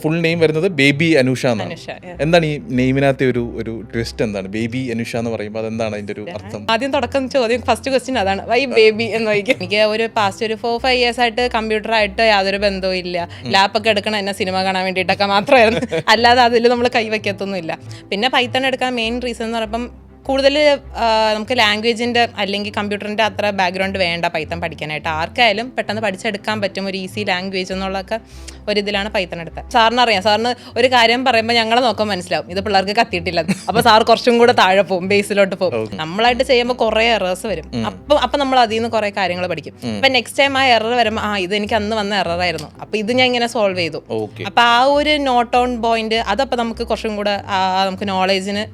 Full name വരുന്നത് baby Anusha എന്നാണ്. Anusha, yeah. എന്താണ് ഈ നെയിമിനകത്തെ ഒരു ട്വിസ്റ്റ്? എന്താണ് ബേബി അനുഷ എന്ന് പറയുമ്പോൾ അതെന്താണ് അതിന്റെ ഒരു അർത്ഥം? ആദ്യം തുടക്കം ചോദ്യം ഫസ്റ്റ് ക്വസ്റ്റ്യൻ അതാണ്, വൈ ബേബി എന്ന് ചോദിക്കും. എനിക്ക് ഒരു പാസ്റ്റ് ഒരു 4-5 years ആയിട്ട് കമ്പ്യൂട്ടറായിട്ട് യാതൊരു ബന്ധവും ഇല്ല. ലാപ്പൊക്കെ എടുക്കണം എന്നെ സിനിമ കാണാൻ വേണ്ടിയിട്ടൊക്കെ മാത്രമായിരുന്നു, അല്ലാതെ അതിൽ നമ്മൾ കൈവയ്ക്കത്തൊന്നുമില്ല. പിന്നെ പൈത്തൺ എടുക്കാൻ മെയിൻ റീസൺ എന്ന് പറയുമ്പം കൂടുതൽ നമുക്ക് ലാംഗ്വേജിൻ്റെ അല്ലെങ്കിൽ കമ്പ്യൂട്ടറിൻ്റെ അത്ര ബാക്ക്ഗ്രൗണ്ട് വേണ്ട പൈത്തൺ പഠിക്കാനായിട്ട്. ആർക്കായാലും പെട്ടെന്ന് പഠിച്ചെടുക്കാൻ പറ്റും ഒരു ഈസി ലാംഗ്വേജ് എന്നുള്ളതൊക്കെ ഒരിതിലാണ് പൈത്തൺ എടുത്തത്. സാറിന് അറിയാം, സാറിന് ഒരു കാര്യം പറയുമ്പോൾ ഞങ്ങളെ നോക്കാൻ മനസ്സിലാവും ഇത് പിള്ളേർക്ക് കത്തിയിട്ടില്ല, അപ്പോൾ സാർ കുറച്ചും കൂടെ താഴെ പോകും, ബേസിലോട്ട് പോകും. നമ്മളായിട്ട് ചെയ്യുമ്പോൾ കുറേ എറേഴ്സ് വരും. അപ്പം നമ്മൾ അതിൽ നിന്ന് കുറേ കാര്യങ്ങൾ പഠിക്കും. അപ്പം നെക്സ്റ്റ് ടൈം ആ എറർ വരുമ്പോൾ ഇത് എനിക്ക് അന്ന് വന്ന എററായിരുന്നു, അപ്പോൾ ഇത് ഞാൻ ഇങ്ങനെ സോൾവ് ചെയ്തു. അപ്പോൾ ആ ഒരു നോട്ട് ഓൺ പോയിന്റ് അതപ്പോൾ നമുക്ക് കുറച്ചും കൂടെ നമുക്ക് നോളേജിന്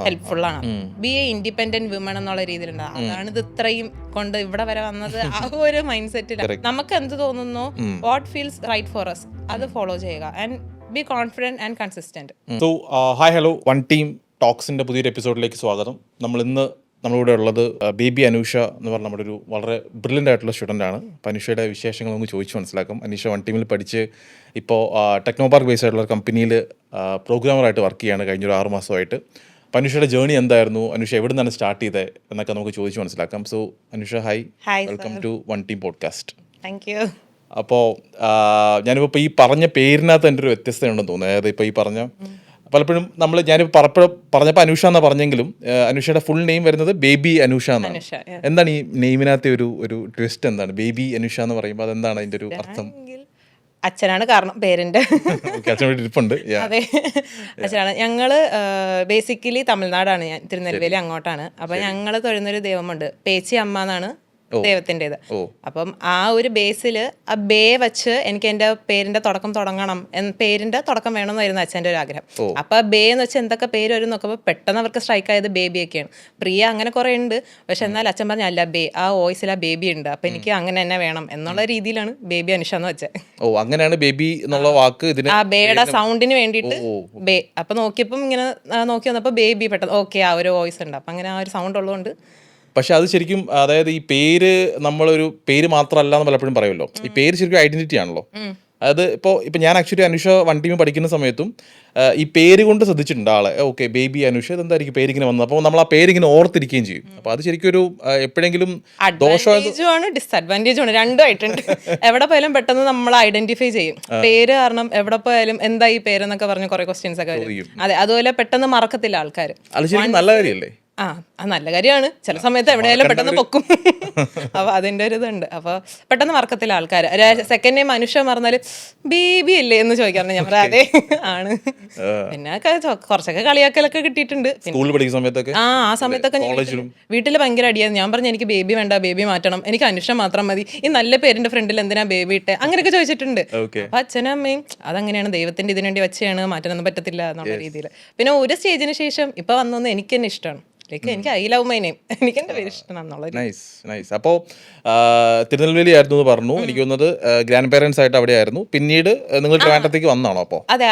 ഹെൽപ്ഫുൾ ആണ്. ബി എ ഇൻഡിപെൻഡന്റ് വിമൺ എന്നുള്ള രീതിയിലുണ്ട്. അതാണ് ഇത് ഇത്രയും കൊണ്ട് ഇവിടെ വരെ വന്നത്. ആ ഒരു മൈൻഡ് സെറ്റിലാണ് നമുക്ക് എന്ത് തോന്നുന്നു, what feels right for us അത് ഫോളോ ചെയ്യുക and be confident and consistent. So hi hello, one team ടോക്സിന്റെ പുതിയൊരു എപ്പിസോഡിലേക്ക് സ്വാഗതം. നമ്മളിവിടെ ഉള്ളത് ബേബി അനുഷ എന്ന് പറഞ്ഞ നമ്മുടെ ഒരു വളരെ ബ്രില്യൻ്റ് ആയിട്ടുള്ള സ്റ്റുഡൻ്റ് ആണ്. അപ്പോൾ അനുഷയുടെ വിശേഷങ്ങൾ നമുക്ക് ചോദിച്ച് മനസ്സിലാക്കാം. അനുഷ വൺ ടീമിൽ പഠിച്ച് ഇപ്പോൾ ടെക്നോപാർക്ക് ബേസ് ആയിട്ടുള്ള കമ്പനിയിൽ പ്രോഗ്രാമറായിട്ട് വർക്ക് ചെയ്യാണ് കഴിഞ്ഞൊരു 6 മാസമായിട്ട്. അപ്പോൾ അനുഷയുടെ ജേർണി എന്തായിരുന്നു, അനുഷ എവിടെ നിന്നാണ് സ്റ്റാർട്ട് ചെയ്തത് എന്നൊക്കെ നമുക്ക് ചോദിച്ച് മനസ്സിലാക്കാം. So Anusha, hi, welcome to One Team podcast. Thank you. അപ്പോൾ ഞാനിപ്പോൾ ഈ പറഞ്ഞ പേരിനകത്ത് എൻ്റെ ഒരു വ്യത്യസ്തതയുണ്ടെന്ന് തോന്നുന്നു. അതായത് ഇപ്പോൾ ഈ പറഞ്ഞ പലപ്പോഴും ഞാനിപ്പോൾ പറഞ്ഞപ്പോൾ അനുഷ എന്നാണ് പറഞ്ഞെങ്കിലും അനുഷയുടെ ഫുൾ നെയിം വരുന്നത് ബേബി അനുഷ എന്നാണ്. എന്താണ് ഈ നെയിമിനകത്തെ ഒരു ട്വിസ്റ്റ്? എന്താണ് ബേബി അനുഷ എന്ന് പറയുമ്പോൾ അതെന്താണ് അതിൻ്റെ ഒരു അർത്ഥം? അച്ഛനാണ് കാരണം, പേരന്റ്. അതെ, അച്ഛനാണ്. ഞങ്ങള് ബേസിക്കലി തമിഴ്നാടാണ്, ഞാൻ തിരുനെൽവേലി അങ്ങോട്ടാണ്. അപ്പൊ ഞങ്ങള് തൊഴുന്നൊരു ദൈവമുണ്ട്, പേച്ചി അമ്മ എന്നാണ് ദൈവത്തിൻ്റെത്. അപ്പം ആ ഒരു ബേസില് ആ ബേ വെച്ച് എനിക്ക് എൻ്റെ പേരിന്റെ തുടക്കം തുടങ്ങണം, പേരിന്റെ തുടക്കം വേണമെന്നായിരുന്നു അച്ഛൻ്റെ ഒരു ആഗ്രഹം. അപ്പൊ ബേ എന്ന് വെച്ചാൽ എന്തൊക്കെ പേര് വരും നോക്കുമ്പോൾ പെട്ടെന്ന് അവർക്ക് സ്ട്രൈക്ക് ആയത് ബേബിയൊക്കെയാണ്. പ്രിയ അങ്ങനെ കുറെ ഉണ്ട്, പക്ഷെ എന്നാൽ അച്ഛൻ പറഞ്ഞ അല്ല, ആ വോയിസിൽ ആ ബേബി ഉണ്ട്, അപ്പൊ എനിക്ക് അങ്ങനെ തന്നെ വേണം എന്നുള്ള രീതിയിലാണ് ബേബി അനുഷ എന്ന് വെച്ചത്. അങ്ങനെയാണ് ബേബി എന്നുള്ള വാക്ക് ആ ബേയുടെ സൗണ്ടിന് വേണ്ടിയിട്ട് ബേ. അപ്പൊ നോക്കിയപ്പം ഇങ്ങനെ നോക്കി വന്നപ്പോ ബേബി പെട്ടെന്ന് ഓക്കെ ആ ഒരു വോയിസ് ഉണ്ട്, അപ്പൊ അങ്ങനെ ആ ഒരു സൗണ്ട് ഉള്ളതുകൊണ്ട്. പക്ഷെ അത് ശരിക്കും, അതായത് ഈ പേര് നമ്മളൊരു പേര് മാത്രമല്ല എന്ന് പലപ്പോഴും പറയുമല്ലോ, ഈ പേര് ശരിക്കും ഐഡന്റിറ്റി ആണല്ലോ. അതായത് ഇപ്പോൾ ഞാൻ ആക്ച്വലി അനുഷ വൺ ടീം പഠിക്കുന്ന സമയത്തും ഈ പേര് കൊണ്ട് ശ്രദ്ധിച്ചിട്ടുണ്ട് ആളെ. ഓക്കെ, ബേബി അനുഷ, ഇതെന്തായിരിക്കും പേരിങ്ങനെ വന്നത്, അപ്പോൾ നമ്മൾ ആ പേരിങ്ങനെ ഓർത്തിരിക്കുകയും ചെയ്യും. അപ്പോൾ അത് ശരിക്കും ഒരു എപ്പോഴെങ്കിലും ദോഷമാണ് ഡിസ്അഡ്വാൻറ്റേജും ആണ്, രണ്ടും ആയിട്ടുണ്ട്. എവിടെ പോയാലും പെട്ടെന്ന് നമ്മൾ ഐഡന്റിഫൈ ചെയ്യും പേര് കാരണം. എവിടെ പോയാലും എന്താ ഈ പേരെന്നൊക്കെ പറഞ്ഞ് കുറെ ക്വസ്റ്റ്യൻസ് ഒക്കെ വരും. അതെ, അതുപോലെ പെട്ടെന്ന് മറക്കത്തില്ല ആൾക്കാർ. അത് ശരിക്കും നല്ല കാര്യമല്ലേ? നല്ല കാര്യമാണ്. ചില സമയത്ത് എവിടെയായാലും പെട്ടെന്ന് പൊക്കും. അപ്പൊ അതിന്റെ ഒരു ഇതുണ്ട്. അപ്പൊ പെട്ടെന്ന് മറക്കത്തില്ല ആൾക്കാർ. സെക്കൻഡ് നെയിം അനുഷ മറന്നാല് ബേബി അല്ലേ എന്ന് ചോദിക്കാറുണ്ട്. ഞാൻ പറയാം അതെ ആണ്. പിന്നെ കുറച്ചൊക്കെ കളിയാക്കലൊക്കെ കിട്ടിയിട്ടുണ്ട് ആ സമയത്തൊക്കെ. വീട്ടിൽ ഭയങ്കര അടിയായിരുന്നു. ഞാൻ പറഞ്ഞു എനിക്ക് ബേബി വേണ്ട, ബേബി മാറ്റണം, എനിക്ക് അനുഷ മാത്രം മതി, ഈ നല്ല പേരിന്റെ ഫ്രണ്ടിൽ എന്തിനാ ബേബി ഇട്ടെ, അങ്ങനെയൊക്കെ ചോദിച്ചിട്ടുണ്ട്. അപ്പൊ അച്ഛനും അമ്മയും അതങ്ങനെയാണ്, ദൈവത്തിന്റെ ഇതിനു വേണ്ടി വെച്ചാണ്, മാറ്റാനൊന്നും പറ്റത്തില്ല എന്നുള്ള രീതിയിൽ. പിന്നെ ഒരു സ്റ്റേജിന് ശേഷം ഇപ്പൊ വന്നൊന്ന് എനിക്ക് തന്നെ ഇഷ്ടമാണ്. എനിക്ക് ഐ ലവ് മൈ നെയിം, എനിക്ക് എൻ്റെ പേര് ഇഷ്ടമാണെന്നുള്ളത്. നൈസ്. അപ്പോൾ തിരുനെൽവേലി ആയിരുന്നു എന്ന് പറഞ്ഞു. എനിക്ക് തോന്നുന്നത് ഗ്രാൻഡ് പേരൻസ് ആയിട്ട് അവിടെ ആയിരുന്നു. പിന്നീട് നിങ്ങൾ ട്രിവാൻഡ്രത്തേക്ക് വന്നാണോ? അപ്പോൾ അതെ,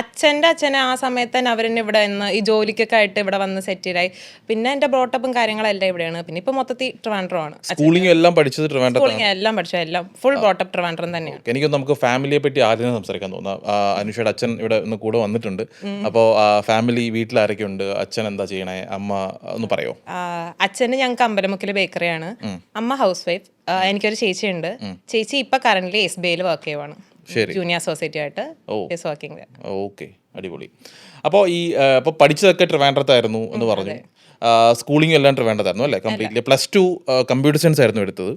അച്ഛനെ ആ സമയത്ത് തന്നെ അവരെന്നെ ഇവിടെ നിന്ന് ഈ ജോലിക്കൊക്കെ ആയിട്ട് ഇവിടെ വന്ന് സെറ്റിലായി. പിന്നെ എൻ്റെ ബ്രോട്ടപ്പും കാര്യങ്ങളെല്ലാം ഇവിടെയാണ്. പിന്നെ ഇപ്പൊ മൊത്തത്തിൽ ട്രിവാൻഡ്രമാണ്. സ്കൂളിംഗ് എല്ലാം പഠിച്ചത് ട്രിവാൻഡ്രം? എല്ലാം പഠിച്ചു, എല്ലാം ഫുൾ ബ്രോട്ടപ്പ് ട്രിവാൻഡ്രം തന്നെയാണ്. എനിക്ക് നമുക്ക് ഫാമിലിയെ പറ്റി ആദ്യം സംസാരിക്കാൻ തോന്നാം. അനുഷയുടെ അച്ഛൻ ഇവിടെ ഒന്ന് കൂടെ വന്നിട്ടുണ്ട്. അപ്പോൾ ഫാമിലി വീട്ടിൽ ആരൊക്കെ ഉണ്ട്? അച്ഛൻ എന്താ ചെയ്യണേ? അമ്മ ഒന്ന് പറയോ? അച്ഛന് ഞങ്ങൾക്ക് അമ്പലമുക്കില് ബേക്കറിയാണ്. അമ്മ ഹൗസ് വൈഫ്. എനിക്കൊരു ചേച്ചിയുണ്ട്. ചേച്ചി ഇപ്പൊ കറന്റ് SBI വർക്ക് ചെയ്യുവാണ്, ജൂനിയർ സൊസൈറ്റി ആയിട്ട്. ഓക്കെ, അടിപൊളി. അപ്പോൾ അപ്പോൾ പഠിച്ചതൊക്കെ ട്രിവാൻഡ്രത്തായിരുന്നു എന്ന് പറഞ്ഞു. സ്കൂളിംഗ് എല്ലാം ട്രിവാൻഡ്രത്തായിരുന്നു അല്ലേ? കംപ്ലീറ്റ്ലി +2 കമ്പ്യൂട്ടർ സയൻസ് ആയിരുന്നു എടുത്തത്.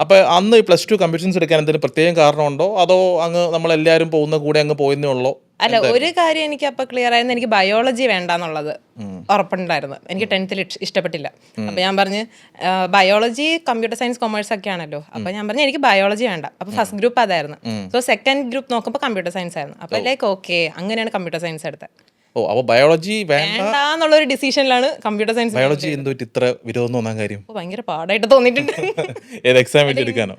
അപ്പോൾ അന്ന് +2 കമ്പ്യൂട്ടർ സയൻസ് എടുക്കാൻ എന്തെങ്കിലും പ്രത്യേകം കാരണമുണ്ടോ, അതോ അങ്ങ് നമ്മളെല്ലാവരും പോകുന്ന കൂടെ അങ്ങ് പോയെന്നേ ഉള്ളോ? അല്ല, ഒരു കാര്യം എനിക്ക് അപ്പൊ ക്ലിയർ ആയിരുന്നു, എനിക്ക് ബയോളജി വേണ്ടെന്നുള്ളത് ഉറപ്പുണ്ടായിരുന്നു. എനിക്ക് 10th ഇഷ്ടപ്പെട്ടില്ല. അപ്പൊ ഞാൻ പറഞ്ഞ് ബയോളജി കമ്പ്യൂട്ടർ സയൻസ് കൊമേഴ്സ് ഒക്കെ ആണല്ലോ, അപ്പൊ ഞാൻ പറഞ്ഞു എനിക്ക് ബയോളജി വേണ്ട. അപ്പൊ ഫസ്റ്റ് ഗ്രൂപ്പ് അതായിരുന്നു. സോ സെക്കൻഡ് ഗ്രൂപ്പ് നോക്കുമ്പോൾ കമ്പ്യൂട്ടർ സയൻസ് ആയിരുന്നു. അപ്പൊ ലൈക്ക് ഓക്കെ, അങ്ങനെയാണ് കമ്പ്യൂട്ടർ സയൻസ് എടുത്തത്. അപ്പോൾ ബയോളജി വേണ്ടെന്നുള്ളൊരു ഡിസിഷനിലാണ് കമ്പ്യൂട്ടർ സയൻസ്. ബയോളജി എന്തോ ഇത്ര വിരോധം തോന്നാൻ കാര്യം? ഭയങ്കര പാടായിട്ട് തോന്നിയിട്ടുണ്ട്. എക്സാം എടുക്കാനോ?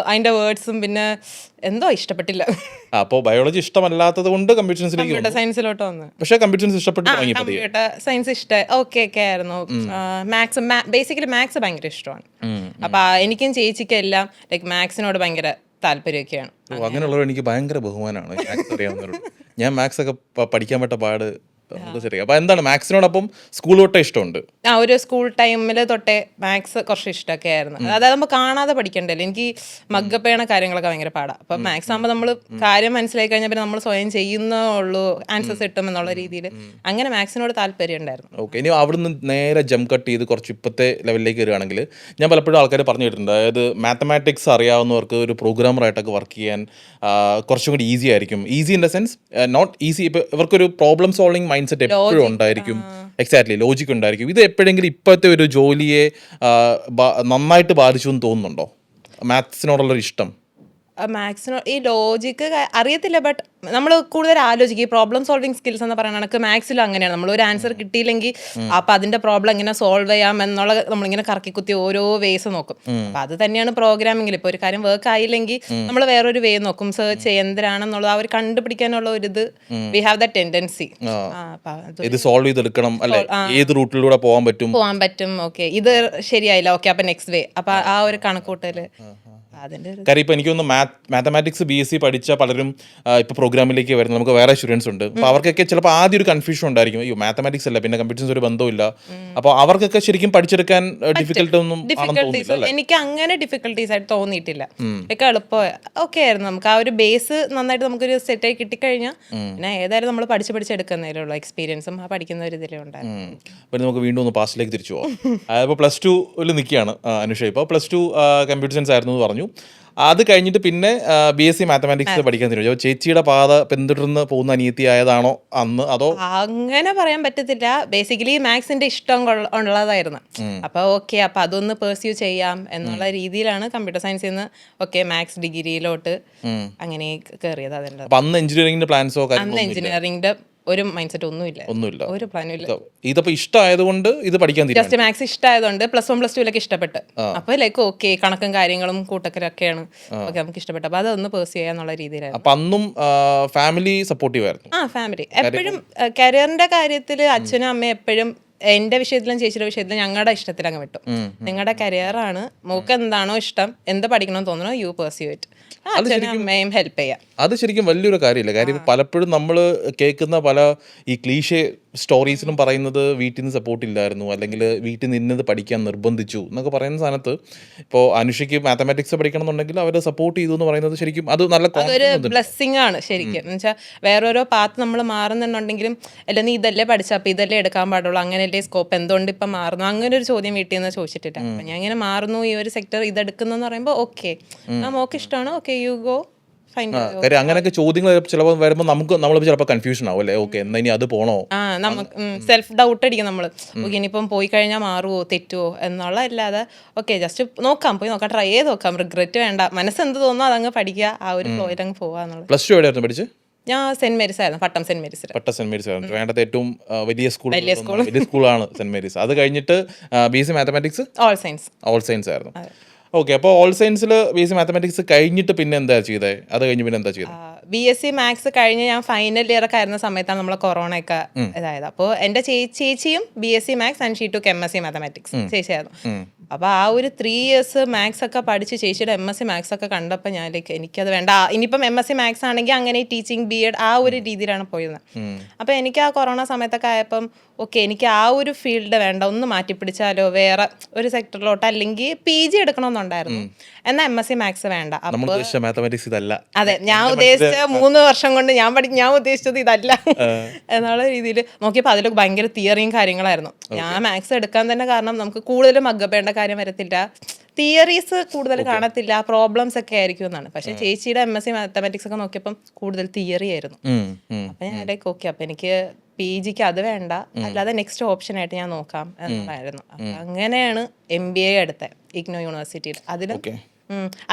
അതിന്റെ വേർഡ്സും പിന്നെ എന്തോ ഇഷ്ടപ്പെട്ടില്ല. അപ്പോൾ ബയോളജി ഇഷ്ടമല്ലാത്തത് കൊണ്ട് കമ്പ്യൂട്ടർ സയൻസിലോട്ട് വന്നു. പക്ഷേ കമ്പ്യൂട്ടർ സയൻസ് ഇഷ്ടപ്പെട്ടു. കമ്പ്യൂട്ടർ സയൻസ് ഇഷ്ടം ഓക്കെ ആയിരുന്നു. മാത്സ്, ബേസിക്കലി മാത്സ് ഭയങ്കര ഇഷ്ടമാണ്. അപ്പൊ എനിക്കും ചേച്ചിക്കും എല്ലാം ലൈക്ക് മാത്സിനോട് ഭയങ്കര താല്പര്യമൊക്കെയാണ്. അങ്ങനെയുള്ളവർ എനിക്ക് ഭയങ്കര ബഹുമാനമാണ് മാത്സ് അറിയാവുന്നവരോട്. ഞാൻ മാത്സ് ഒക്കെ പഠിക്കാൻ പറ്റ പാട് നമുക്ക് ശരിയാ. അപ്പോൾ എന്താണ് മാത്സിനോടൊപ്പം സ്കൂൾ തൊട്ടേ ഇഷ്ടമുണ്ട്? ഒരു സ്കൂൾ ടൈമിൽ തൊട്ടേ മാത്സ് കുറച്ച് ഇഷ്ടമൊക്കെ ആയിരുന്നു. അതായത് നമ്മൾ കാണാതെ പഠിക്കണ്ടല്ലോ. എനിക്ക് മഗ്ഗപ്പേണ കാര്യങ്ങളൊക്കെ ഭയങ്കര പാടാണ്. അപ്പം മാത്സ് ആകുമ്പോൾ നമ്മൾ കാര്യം മനസ്സിലാക്കി കഴിഞ്ഞാൽ പിന്നെ നമ്മൾ സ്വയം ചെയ്യുന്നേ ഉള്ളൂ, ആൻസേഴ്സ് കിട്ടും എന്നുള്ള രീതിയിൽ അങ്ങനെ മാത്സിനോട് താല്പര്യം ഉണ്ടായിരുന്നു. ഓക്കെ, ഇനി അവിടുന്ന് നേരെ ജംപ് കട്ട് ചെയ്ത് കുറച്ച് ഇപ്പോഴത്തെ ലെവലിലേക്ക് വരികയാണെങ്കിൽ, ഞാൻ പലപ്പോഴും ആൾക്കാർ പറഞ്ഞു കേട്ടിട്ടുണ്ട്, അതായത് മാത്തമാറ്റിക്സ് അറിയാവുന്നവർക്ക് ഒരു പ്രോഗ്രാമറായിട്ടൊക്കെ വർക്ക് ചെയ്യാൻ കുറച്ചും കൂടി ഈസി ആയിരിക്കും. Easy in the sense not easy, ഇപ്പോൾ ഇവർക്കൊരു പ്രോബ്ലം സോൾവിങ് മൈൻഡ് സെറ്റ് എപ്പോഴും ഉണ്ടായിരിക്കും. എക്സാക്ട്ലി, ലോജിക് ഉണ്ടായിരിക്കും. ഇത് എപ്പോഴെങ്കിലും ഇപ്പോഴത്തെ ഒരു ജോലിയെ നന്നായിട്ട് ബാധിച്ചു എന്ന് തോന്നുന്നുണ്ടോ, മാത്സിനോടുള്ളൊരു ഇഷ്ടം? മാത്സിനോ ഈ ലോജിക്ക് അറിയത്തില്ല, ബട്ട് നമ്മൾ കൂടുതൽ ആലോചിക്കും. ഈ പ്രോബ്ലം സോൾവിങ് സ്കിൽസ് എന്ന് പറയുന്ന കണക്ക് മാത്സിലും അങ്ങനെയാണ്. നമ്മൾ ഒരു ആൻസർ കിട്ടിയില്ലെങ്കിൽ അപ്പം അതിന്റെ പ്രോബ്ലം എങ്ങനെ സോൾവ് ചെയ്യാം എന്നുള്ള നമ്മളിങ്ങനെ കറക്കി കുത്തി ഓരോ വേസ് നോക്കും. അപ്പം അത് തന്നെയാണ് പ്രോഗ്രാമിംഗിൽ. ഇപ്പോൾ ഒരു കാര്യം വർക്ക് ആയില്ലെങ്കിൽ നമ്മൾ വേറൊരു വേ നോക്കും, സെർച്ച് എന്തിനാണെന്നുള്ളത് അവർ കണ്ടുപിടിക്കാനുള്ള ഒരു ഇത് വി ഹാവ് ദ ടെൻഡൻസി. ഇത് സോൾവ് ചെയ്തെടുക്കണം, അല്ലെ ഏത് റൂട്ടിലൂടെ പോകാൻ പറ്റും. ഓക്കെ, ഇത് ശരിയായില്ല, ഓക്കെ അപ്പം നെക്സ്റ്റ് വേ. അപ്പം ആ ഒരു കണക്കൂട്ടല് കാര്യം ഇപ്പം എനിക്ക് തോന്നുന്നു മാത്തമാറ്റിക്സ് BSc പഠിച്ച പലരും ഇപ്പോൾ പ്രോഗ്രാമിലേക്ക് വരുന്നത് നമുക്ക് വേറെ സ്റ്റുഡൻസ് ഉണ്ട്. അപ്പോൾ അവർക്കൊക്കെ ചിലപ്പോൾ ആദ്യം ഒരു കൺഫ്യൂഷൻ ഉണ്ടായിരിക്കും, അയ്യോ മാത്തമാറ്റിക്സ് അല്ല, പിന്നെ കമ്പ്യൂട്ടർ സയൻസ് ഒരു ബന്ധമില്ല. അപ്പോൾ അവർക്കൊക്കെ ശരിക്കും പഠിച്ചെടുക്കാൻ ഡിഫിക്കൽട്ട് ഒന്നും എനിക്ക് അങ്ങനെ ഡിഫിക്കൽട്ടീസ് ആയിട്ട് തോന്നിയിട്ടില്ല. ഒക്കെ എളുപ്പം ഓക്കെ ആയിരുന്നു. നമുക്ക് ആ ഒരു ബേസ് നന്നായിട്ട് നമുക്കൊരു സെറ്റായി കിട്ടിക്കഴിഞ്ഞാൽ പിന്നെ ഏതായാലും നമ്മൾ പഠിച്ചെടുക്കുന്നതിലേ ഉള്ളൂ എക്സ്പീരിയൻസും ആ പഠിക്കുന്ന ഒരു ഇതിലേ ഉണ്ടായിരുന്നു. പിന്നെ നമുക്ക് വീണ്ടും ഒന്ന് പാസ്റ്റിലേക്ക് തിരിച്ചു പോകാം. ഇപ്പോൾ +2 നിൽക്കുകയാണ് അനുഷ. ഇപ്പോൾ +2 കമ്പ്യൂട്ടർ സയൻസ് ആയിരുന്നു എന്ന് പറഞ്ഞു. അത് കഴിഞ്ഞിട്ട് പിന്നെ BSc മാത്തമാറ്റിക്സ് പഠിക്കാൻ തീരുമാനിച്ചു. ചേച്ചിയുടെ പാത പിന്തുടർന്ന് പോകുന്ന അനിയത്തി ആയതാണോ അന്ന്, അതോ? അങ്ങനെ പറയാൻ പറ്റത്തില്ല. ബേസിക്കലി മാത്സിന്റെ ഇഷ്ടം ഉള്ളതായിരുന്നു. അപ്പൊ ഓക്കെ, അപ്പൊ അതൊന്ന് പെർസ്യൂ ചെയ്യാം എന്നുള്ള രീതിയിലാണ് കമ്പ്യൂട്ടർ സയൻസിൽ നിന്ന് ഓക്കെ മാത്സ് ഡിഗ്രിയിലോട്ട് അങ്ങനെ കയറിയത്. അതിൻ്റെ അന്ന് എഞ്ചിനീയറിംഗിന്റെ പ്ലാൻസോ? അന്ന് എഞ്ചിനീയറിംഗിന്റെ ഒരു മൈൻഡ് സെറ്റ് ഒന്നുമില്ല, ഒരു പ്ലാനും ഇല്ല. ഇതപ്പോ ഇഷ്ടമായതുകൊണ്ട് ഇത് പഠിക്കാൻ ജസ്റ്റ് മാത്സ് ഇഷ്ടമായതുകൊണ്ട് +1 +2 ഇഷ്ടപ്പെട്ട്. അപ്പൊ ലൈക്ക് ഓക്കെ കണക്കും കാര്യങ്ങളും കൂട്ടക്കലൊക്കെയാണ് ഓക്കെ നമുക്ക് ഇഷ്ടപ്പെട്ടു. അപ്പൊ അതൊന്ന് പേഴ്സ്യൂ ചെയ്യാന്നുള്ള രീതിയിലായിരുന്നു. അപ്പൊ അന്നും ഫാമിലി സപ്പോർട്ടീവ് ആയിരുന്നു? ഫാമിലി എപ്പോഴും കരിയറിന്റെ കാര്യത്തിൽ അച്ഛനും അമ്മയും എപ്പോഴും എന്റെ വിഷയത്തിലും ചേച്ചിയുടെ വിഷയത്തിലും ഞങ്ങളുടെ ഇഷ്ടത്തിൽ അങ്ങ് വിട്ടു. നിങ്ങളുടെ കരിയറാണ്, മോക്ക് എന്താണോ ഇഷ്ടം, എന്ത് പഠിക്കണമെന്ന് തോന്നണോ യു പേഴ്സ്യൂ ഇറ്റ്. അച്ഛനും അമ്മയും ഹെൽപ്പ് ചെയ്യാം. അത് ശരിക്കും വലിയൊരു കാര്യമില്ല. കാര്യം പലപ്പോഴും നമ്മൾ കേൾക്കുന്ന പല ഈ ക്ലീഷേ സ്റ്റോറീസിലും പറയുന്നത് വീട്ടിൽ നിന്ന് സപ്പോർട്ട് ഇല്ലായിരുന്നു, അല്ലെങ്കിൽ വീട്ടിൽ നിന്ന് ഇന്നത് പഠിക്കാൻ നിർബന്ധിച്ചു എന്നൊക്കെ പറയുന്ന സ്ഥാനത്ത് ഇപ്പോൾ അനുഷയ്ക്ക് മാത്തമാറ്റിക്സ് പഠിക്കണം എന്നുണ്ടെങ്കിൽ അവരെ സപ്പോർട്ട് ചെയ്തു എന്ന് പറയുന്നത് ശരിക്കും അത് നല്ല അതൊരു ബ്ലെസ്സിങ് ആണ് ശരിക്കും. എന്ന് വെച്ചാൽ വേറോരോ പാത്ത് നമ്മൾ മാറുന്നുണ്ടെങ്കിലും അല്ല നീ ഇതല്ലേ പഠിച്ചാൽ അപ്പം ഇതല്ലേ എടുക്കാൻ പാടുള്ളൂ, അങ്ങനെയല്ലേ സ്കോപ്പ്, എന്തുകൊണ്ട് ഇപ്പം മാറുന്നു, അങ്ങനെ ഒരു ചോദ്യം വീട്ടിൽ നിന്ന് ചോദിച്ചിട്ടില്ല. അപ്പം ഞാൻ ഇങ്ങനെ മാറുന്നു, ഈ ഒരു സെക്ടർ ഇതെടുക്കുന്നു എന്ന് പറയുമ്പോൾ ഓക്കെ മോക്ക് ഇഷ്ടമാണോ, ഓക്കെ യു ഗോ. കാര്യം അങ്ങനെയൊക്കെ ചോദ്യങ്ങൾ ചിലപ്പോൾ വരുമ്പോൾ നമ്മൾ ചിലപ്പോൾ കൺഫ്യൂഷൻ ആവും, അല്ലേ? ഓക്കെ, എന്നാ ഇനി അത് പോണോ? നമുക്ക് സെൽഫ് ഡൗട്ട് അടിക്കും നമ്മൾ. ഓക്കെ ഇനിയിപ്പം പോയി കഴിഞ്ഞാൽ മാറുമോ തെറ്റുമോ എന്നുള്ള അല്ലാതെ ഓക്കെ ജസ്റ്റ് പോയി നോക്കാം, ട്രൈ ചെയ്ത് നോക്കാം, റിഗ്രറ്റ് വേണ്ട, മനസ്സെന്ത് തോന്നുന്നു അതങ്ങ് പഠിക്കുക, ആ ഒരു ഫ്ലോയിൽ അങ്ങ് പോവാന്നുള്ളത്. +2 എവിടെയായിരുന്നു പഠിച്ചത്? ഞാൻ സെന്റ് മേരീസ് ആയിരുന്നു, പട്ടം സെന്റ് മേരീസ്. സെന്റ് മേരീസ് ആയിരുന്നു വേണ്ടത് ഏറ്റവും വലിയ സ്കൂളാണ് സെന്റ് മേരീസ്. അത് കഴിഞ്ഞിട്ട് BSc മാത്തമാറ്റിക്സ് ഓൾ സയൻസ് ആയിരുന്നു. ഓക്കെ, അപ്പോൾ ഓൾ സയൻസിൽ BSc മാത്തമാറ്റിക്സ് കഴിഞ്ഞിട്ട് പിന്നെ എന്താ ചെയ്തത്? അത് കഴിഞ്ഞ് പിന്നെ എന്താ ചെയ്തത്? BSc മാത്സ് കഴിഞ്ഞ് ഞാൻ ഫൈനൽ ഇയർ ഒക്കെ ആയിരുന്ന സമയത്താണ് നമ്മളെ കൊറോണ ഒക്കെ ഇതായത്. അപ്പോൾ എൻ്റെ ചേച്ചിയും BSc maths and she too MSc mathematics ചേച്ചിയായിരുന്നു. അപ്പോൾ ആ ഒരു 3 years മാത്സ് ഒക്കെ പഠിച്ച് ചേച്ചിയുടെ MSc മാത്സ് ഒക്കെ കണ്ടപ്പോൾ ഞാൻ എനിക്കത് വേണ്ട, ഇനിയിപ്പം MSc മാത്സ് ആണെങ്കിൽ അങ്ങനെ ടീച്ചിങ് B.Ed ആ ഒരു രീതിയിലാണ് പോയിരുന്നത്. അപ്പോൾ എനിക്ക് ആ കൊറോണ സമയത്തൊക്കെ ആയപ്പം ഓക്കെ എനിക്ക് ആ ഒരു ഫീൽഡ് വേണ്ട, ഒന്ന് മാറ്റിപ്പിടിച്ചാലോ വേറെ ഒരു സെക്ടറിലോട്ട്, അല്ലെങ്കിൽ PG എടുക്കണമെന്നുണ്ടായിരുന്നു, എന്നാൽ MSc മാത്സ് വേണ്ട. അതെ, ഞാൻ ഉദ്ദേശിച്ച 3 വർഷം കൊണ്ട് ഞാൻ ഉദ്ദേശിച്ചത് ഇതല്ല എന്നുള്ള രീതിയിൽ നോക്കിയപ്പോൾ അതിൽ ഭയങ്കര തിയറിയും കാര്യങ്ങളായിരുന്നു. ഞാൻ മാത്സ് എടുക്കാൻ തന്നെ കാരണം നമുക്ക് കൂടുതൽ മഗ്ഗപ്പേണ്ട കാര്യം വരത്തില്ല, തിയറീസ് കൂടുതൽ കാണത്തില്ല, പ്രോബ്ലംസ് ഒക്കെ ആയിരിക്കും എന്നാണ്. പക്ഷെ ചേച്ചിയുടെ MSc മാത്തമാറ്റിക്സ് ഒക്കെ നോക്കിയപ്പം കൂടുതൽ തിയറി ആയിരുന്നു. അപ്പൊ ഞാൻ ഇടയ്ക്ക് ഓക്കെ അപ്പൊ എനിക്ക് PGക്ക് അത് വേണ്ട, അല്ലാതെ നെക്സ്റ്റ് ഓപ്ഷൻ ആയിട്ട് ഞാൻ നോക്കാം എന്നായിരുന്നു. അങ്ങനെയാണ് MBA എടുത്തത് IGNOU യൂണിവേഴ്സിറ്റിയിൽ.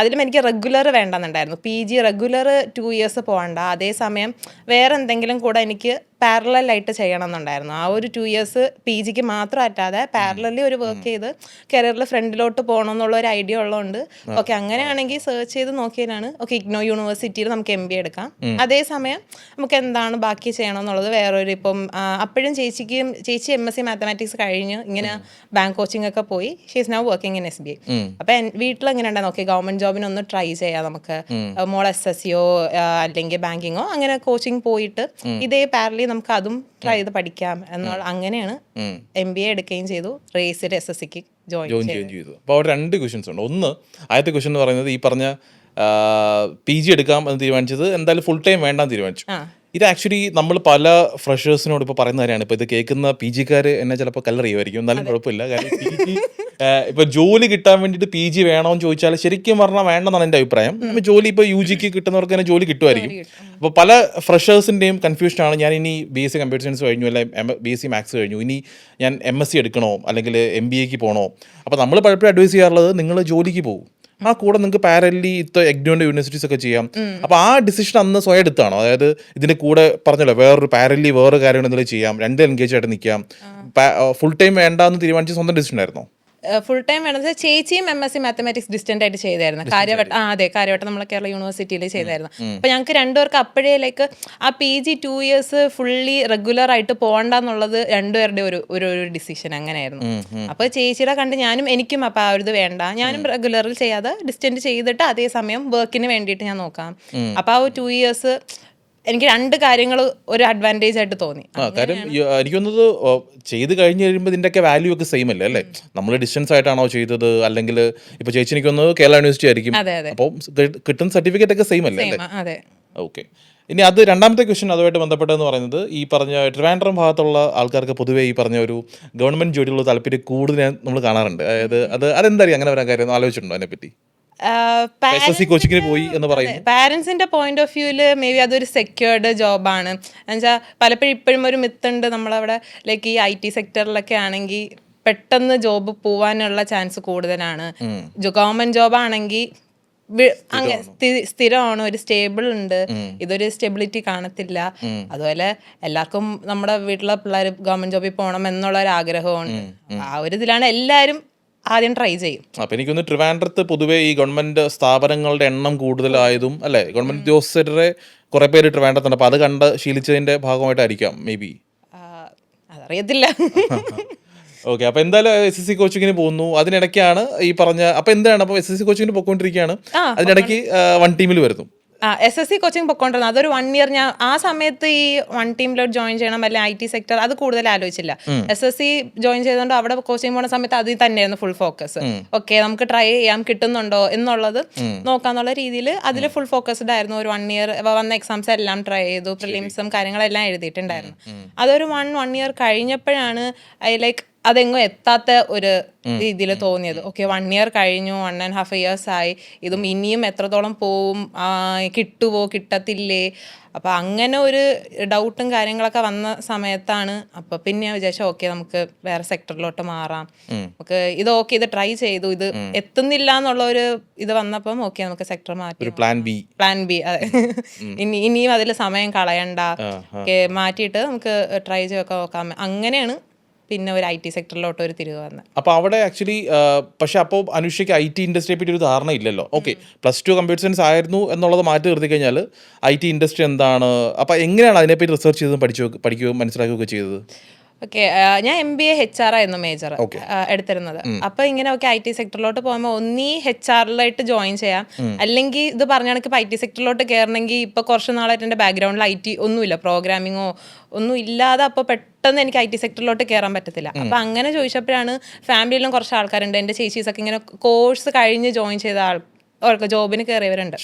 അതിലും എനിക്ക് റെഗുലർ വേണ്ടെന്നുണ്ടായിരുന്നു. PG റെഗുലർ 2 years പോകണ്ട, അതേസമയം വേറെ എന്തെങ്കിലും കൂടെ എനിക്ക് പാരലായിട്ട് ചെയ്യണം എന്നുണ്ടായിരുന്നു. ആ ഒരു 2 ഇയേഴ്സ് പി ജിക്ക് മാത്രം അറ്റാതെ പാരലലി ഒരു വർക്ക് ചെയ്ത് കരിയറിൽ ഫ്രണ്ടിലോട്ട് പോകണം എന്നുള്ള ഒരു ഐഡിയ ഉള്ളതുകൊണ്ട് ഓക്കെ അങ്ങനെയാണെങ്കിൽ സെർച്ച് ചെയ്ത് നോക്കിയതിനാണ് ഓക്കെ ഇഗ്നോ യൂണിവേഴ്സിറ്റിയിൽ നമുക്ക് MBA എടുക്കാം. അതേസമയം നമുക്ക് എന്താണ് ബാക്കി ചെയ്യണം എന്നുള്ളത് വേറൊരു ഇപ്പം അപ്പോഴും ചേച്ചി MSc മാത്തമാറ്റിക്സ് കഴിഞ്ഞ് ഇങ്ങനെ ബാങ്ക് കോച്ചിങ് ഒക്കെ പോയി she is now working in SBI. അപ്പൊ വീട്ടിൽ എങ്ങനെ ഉണ്ടായിരുന്നു ഓക്കെ ഗവൺമെന്റ് ജോബിന് ഒന്ന് ട്രൈ ചെയ്യാം നമുക്ക് മോൾ SSCയോ അല്ലെങ്കിൽ ബാങ്കിങ്ങോ അങ്ങനെ കോച്ചിങ് പോയിട്ട് ഇതേ പാരലി നമുക്ക് അതും ട്രൈ ചെയ്ത് പഠിക്കാം എന്നുള്ള അങ്ങനെയാണ് MBA എടുക്കുകയും ചെയ്തു. റേസിൽ SSCക്ക് ജോയിൻ ചെയ്തു. അപ്പോൾ അവിടെ 2 ക്വസ്റ്റ്യൻസ് ഉണ്ട്. ഒന്ന് ആദ്യത്തെ ക്വസ്റ്റ്യൻ എന്ന് പറയുന്നത് ഈ പറഞ്ഞ PG എടുക്കാം എന്ന് തീരുമാനിച്ചത് എന്തായാലും ഫുൾ ടൈം വേണ്ടാന്ന് തീരുമാനിച്ചു. ഇത് ആക്ച്വലി നമ്മൾ പല ഫ്രഷേഴ്സിനോട് ഇപ്പോൾ പറയുന്ന കാര്യമാണ്. ഇപ്പോൾ ഇത് കേൾക്കുന്ന PGക്കാർ എന്നെ ചിലപ്പോൾ കല്ലറിയുമായിരിക്കും, എന്നാലും കുഴപ്പമില്ല. കാര്യം PG ഇപ്പോൾ ജോലി കിട്ടാൻ വേണ്ടിയിട്ട് PG വേണമെന്ന് ചോദിച്ചാൽ ശരിക്കും പറഞ്ഞാൽ വേണ്ടെന്നാണ് എൻ്റെ അഭിപ്രായം. ഇപ്പോൾ ജോലി ഇപ്പോൾ UGക്ക് കിട്ടുന്നവർക്ക് തന്നെ ജോലി കിട്ടുമായിരിക്കും. അപ്പോൾ പല ഫ്രഷേഴ്സിൻ്റെയും കൺഫ്യൂഷനാണ്, ഞാൻ ഇനി BSc കമ്പ്യൂട്ടർ സയൻസ് കഴിഞ്ഞു അല്ലെങ്കിൽ BSc മാത്സ് കഴിഞ്ഞു, ഇനി ഞാൻ MSc എടുക്കണോ അല്ലെങ്കിൽ MBAക്ക് പോകണോ. അപ്പോൾ നമ്മൾ പലപ്പോഴും അഡ്വൈസ് ചെയ്യാറുള്ളത് നിങ്ങൾ ജോലിക്ക് പോകും, ആ കൂടെ നിങ്ങൾക്ക് പാരലി എഗ്നോന്റെ യൂണിവേഴ്സിറ്റീസ് ഒക്കെ ചെയ്യാം. അപ്പോൾ ആ ഡിസിഷൻ അന്ന് സ്വയം എടുത്താണോ? അതായത് ഇതിന്റെ കൂടെ പറഞ്ഞല്ലോ വേറൊരു പാരലി വേറെ കാര്യങ്ങൾ എന്തെങ്കിലും ചെയ്യാം, 2 എൻഗേജ് ആയിട്ട് നിൽക്കാം, ഫുൾ ടൈം വേണ്ടാന്ന് തീരുമാനിച്ച സ്വന്തം ഡിസിഷൻ ആയിരുന്നോ? ഫുൾ ടൈം വേണ്ടത് ചേച്ചിയും MSc മാത്തമാറ്റിക്സ് ഡിസ്റ്റന്റ് ആയിട്ട് ചെയ്തായിരുന്നു. കാര്യവട്ടം നമ്മളെ കേരള യൂണിവേഴ്സിറ്റിയിൽ ചെയ്തായിരുന്നു. അപ്പൊ ഞങ്ങൾക്ക് രണ്ടുപേർക്ക് അപ്പോഴേ ലൈക്ക് ആ PG 2 ഇയേഴ്സ് ഫുള്ളി റെഗുലർ ആയിട്ട് പോകണ്ടെന്നുള്ളത് രണ്ടുപേരുടെ ഒരു ഡിസിഷൻ അങ്ങനെയായിരുന്നു. അപ്പൊ ചേച്ചിയുടെ കണ്ട് എനിക്കും അപ്പൊ ആ ഒരു ഇത് വേണ്ട, ഞാനും റെഗുലറിൽ ചെയ്യാതെ ഡിസ്റ്റന്റ് ചെയ്തിട്ട് അതേസമയം വർക്കിന് വേണ്ടിയിട്ട് ഞാൻ നോക്കാം. അപ്പൊ ആ 2 ഇയേഴ്സ് എനിക്ക് 2 കാര്യങ്ങൾ ഒരു അഡ്വാൻറ്റേജ് ആയിട്ട് തോന്നി. കാര്യം എനിക്ക് തോന്നുന്നത് ചെയ്ത് കഴിഞ്ഞ് കഴിയുമ്പോൾ ഇതിൻ്റെയൊക്കെ വാല്യൂ ഒക്കെ സെയിം അല്ലേ അല്ലേ? നമ്മൾ ഡിസ്റ്റൻസ് ആയിട്ടാണോ ചെയ്തത് അല്ലെങ്കിൽ ഇപ്പോൾ ചേച്ചി എനിക്ക് തോന്നുന്നത് കേരള യൂണിവേഴ്സിറ്റി ആയിരിക്കും, അപ്പോൾ കിട്ടുന്ന സർട്ടിഫിക്കറ്റ് ഒക്കെ സെയിം അല്ലേ? അതെ. ഓക്കെ. ഇനി അത് രണ്ടാമത്തെ ക്വസ്റ്റ്യൻ അതുമായിട്ട് ബന്ധപ്പെട്ടതെന്ന് പറയുന്നത് ഈ പറഞ്ഞ ട്രിവാൻഡ്രം ഭാഗത്തുള്ള ആൾക്കാർക്ക് പൊതുവേ ഈ പറഞ്ഞ ഒരു ഗവൺമെന്റ് ജോലിയുള്ള താല്പര്യം കൂടുതൽ നമ്മൾ കാണാറുണ്ട്. അതെന്തായിരിക്കും അങ്ങനെ വരാൻ കാര്യം ആലോചിച്ചിട്ടുണ്ടോ അതിനെപ്പറ്റി? കോച്ചിങ്ങിന് പോയി എന്ന് പറയുന്നത് പാരന്റ്സിന്റെ പോയിന്റ് ഓഫ് വ്യൂല് മേ ബി അതൊരു സെക്യൂർഡ് ജോബാണ്. എന്നുവെച്ചാൽ പലപ്പോഴും ഇപ്പോഴും ഒരു മിത്തുണ്ട് നമ്മളവിടെ ലൈക്ക് ഈ IT സെക്ടറിലൊക്കെ ആണെങ്കിൽ പെട്ടെന്ന് ജോബ് പോവാനുള്ള ചാൻസ് കൂടുതലാണ്. ഗവൺമെന്റ് ജോബ് ആണെങ്കിൽ സ്ഥിരമാണ്, ഒരു സ്റ്റേബിൾ ഉണ്ട്, ഇതൊരു സ്റ്റെബിലിറ്റി കാണത്തില്ല. അതുപോലെ എല്ലാവർക്കും നമ്മുടെ വീട്ടിലെ പിള്ളേർ ഗവൺമെന്റ് ജോബിൽ പോകണം എന്നുള്ള ഒരു ആഗ്രഹമുണ്ട്. ആ ഒരു ഇതിലാണ് എല്ലാവരും ആദ്യം ട്രൈ ചെയ്യും. അപ്പം എനിക്കൊന്ന് ട്രിവാൻഡ്രത്ത് പൊതുവേ ഈ ഗവൺമെന്റ് സ്ഥാപനങ്ങളുടെ എണ്ണം കൂടുതലായതും അല്ലേ, ഗവൺമെന്റ് ഉദ്യോഗസ്ഥരുടെ കുറെ പേര് ട്രിവാൻഡ്രത്തുണ്ട്, അപ്പം അത് കണ്ട് ശീലിച്ചതിന്റെ ഭാഗമായിട്ടായിരിക്കാം മേ ബി, അതറിയത്തില്ല. ഓക്കെ. അപ്പോൾ എന്തായാലും SSC കോച്ചിങ്ങിന് പോകുന്നു, അതിനിടയ്ക്കാണ് ഈ പറഞ്ഞ അപ്പോൾ എന്താണ് അപ്പോൾ SSC കോച്ചിങ്ങിന് പോയിക്കൊണ്ടിരിക്കുകയാണ്, അതിനിടയ്ക്ക് 1 ടീമിൽ വരുന്നു. SSC കോച്ചിങ് പൊക്കോണ്ടിരുന്നത് അതൊരു 1 ഇയർ. ഞാൻ ആ സമയത്ത് ഈ 1 ടീമിലോട്ട് ജോയിൻ ചെയ്യണം അല്ലെങ്കിൽ IT സെക്ടർ അത് കൂടുതൽ ആലോചിച്ചില്ല. SSC ജോയിൻ ചെയ്തുകൊണ്ട് അവിടെ കോച്ചിങ് പോകുന്ന സമയത്ത് അതിൽ തന്നെയായിരുന്നു ഫുൾ ഫോക്കസ്. ഓക്കെ നമുക്ക് ട്രൈ ചെയ്യാം, കിട്ടുന്നുണ്ടോ എന്നുള്ളത് നോക്കാന്നുള്ള രീതിയിൽ അതിൽ ഫുൾ ഫോക്കസ്ഡ് ആയിരുന്നു. ഒരു 1 ഇയർ വന്ന എക്സാംസ് എല്ലാം ട്രൈ ചെയ്തു, പ്രിലിംസും കാര്യങ്ങളെല്ലാം എഴുതിയിട്ടുണ്ടായിരുന്നു. അതൊരു 1 ഇയർ കഴിഞ്ഞപ്പോഴാണ് ലൈക്ക് അതെങ്ങും എത്താത്ത ഒരു രീതിയിൽ തോന്നിയത്. ഓക്കെ 1 ഇയർ കഴിഞ്ഞു, 1.5 years ആയി, ഇതും ഇനിയും എത്രത്തോളം പോവും, കിട്ടുവോ കിട്ടത്തില്ലേ, അപ്പൊ അങ്ങനെ ഒരു ഡൗട്ടും കാര്യങ്ങളൊക്കെ വന്ന സമയത്താണ് അപ്പൊ പിന്നെ ഞാൻ വിചാരിച്ചു ഓക്കെ നമുക്ക് വേറെ സെക്ടറിലോട്ട് മാറാം, നമുക്ക് ഇത് ട്രൈ ചെയ്തു, ഇത് എത്തുന്നില്ല എന്നുള്ള ഒരു ഇത് വന്നപ്പം ഓക്കെ നമുക്ക് സെക്ടർ മാറ്റി പ്ലാൻ ബി അതെ ഇനിയും അതിൽ സമയം കളയണ്ട, മാറ്റിയിട്ട് നമുക്ക് ട്രൈ ചെയ്തൊക്കെ നോക്കാം. അങ്ങനെയാണ് പിന്നെ ഒരു IT സെക്ടറിലോട്ട് ഒരു തിരിവ് വന്നത്. അപ്പോൾ അവിടെ ആക്ച്വലി പക്ഷെ അപ്പോൾ അനുഷയ്ക്ക് IT ഇൻഡസ്ട്രിയെ പറ്റി ഒരു ധാരണ ഇല്ലല്ലോ. ഓക്കെ +2 കമ്പ്യൂട്ടർ സയൻസ് ആയിരുന്നു എന്നുള്ളത് മാറ്റി നിർത്തി കഴിഞ്ഞാൽ IT ഇൻഡസ്ട്രി എന്താണ്, അപ്പോൾ എങ്ങനെയാണ് അതിനെപ്പറ്റി റിസർച്ച് ചെയ്തതും പഠിക്കുകയും മനസ്സിലാക്കുകയൊക്കെ ചെയ്തത്? ഓക്കെ ഞാൻ MBA HR ആയിരുന്നു മേജർ എടുത്തിരുന്നത്. അപ്പൊ ഇങ്ങനെ ഒക്കെ IT സെക്ടറിലോട്ട് പോകുമ്പോൾ ഒന്നീ HR ജോയിൻ ചെയ്യാം, അല്ലെങ്കിൽ ഇത് പറഞ്ഞ കണക്ക് ഇപ്പൊ IT സെക്ടറിലോട്ട് കയറണമെങ്കിൽ ഇപ്പൊ കുറച്ച് നാളായിട്ട് എൻ്റെ ബാക്ക്ഗ്രൗണ്ടിൽ IT ഒന്നുമില്ല, പ്രോഗ്രാമിങ്ങോ ഒന്നും ഇല്ലാതെ അപ്പോൾ പെട്ടെന്ന് എനിക്ക് IT സെക്ടറിലോട്ട് കയറാൻ പറ്റത്തില്ല. അപ്പൊ അങ്ങനെ ചോദിച്ചപ്പോഴാണ് ഫാമിലിയിലും കുറച്ച് ആൾക്കാരുണ്ട്, എൻ്റെ ചേച്ചീസൊക്കെ ഇങ്ങനെ കോഴ്സ് കഴിഞ്ഞ് ജോയിൻ ചെയ്ത അവർക്ക് ജോബിന് കയറിയവരുണ്ട്.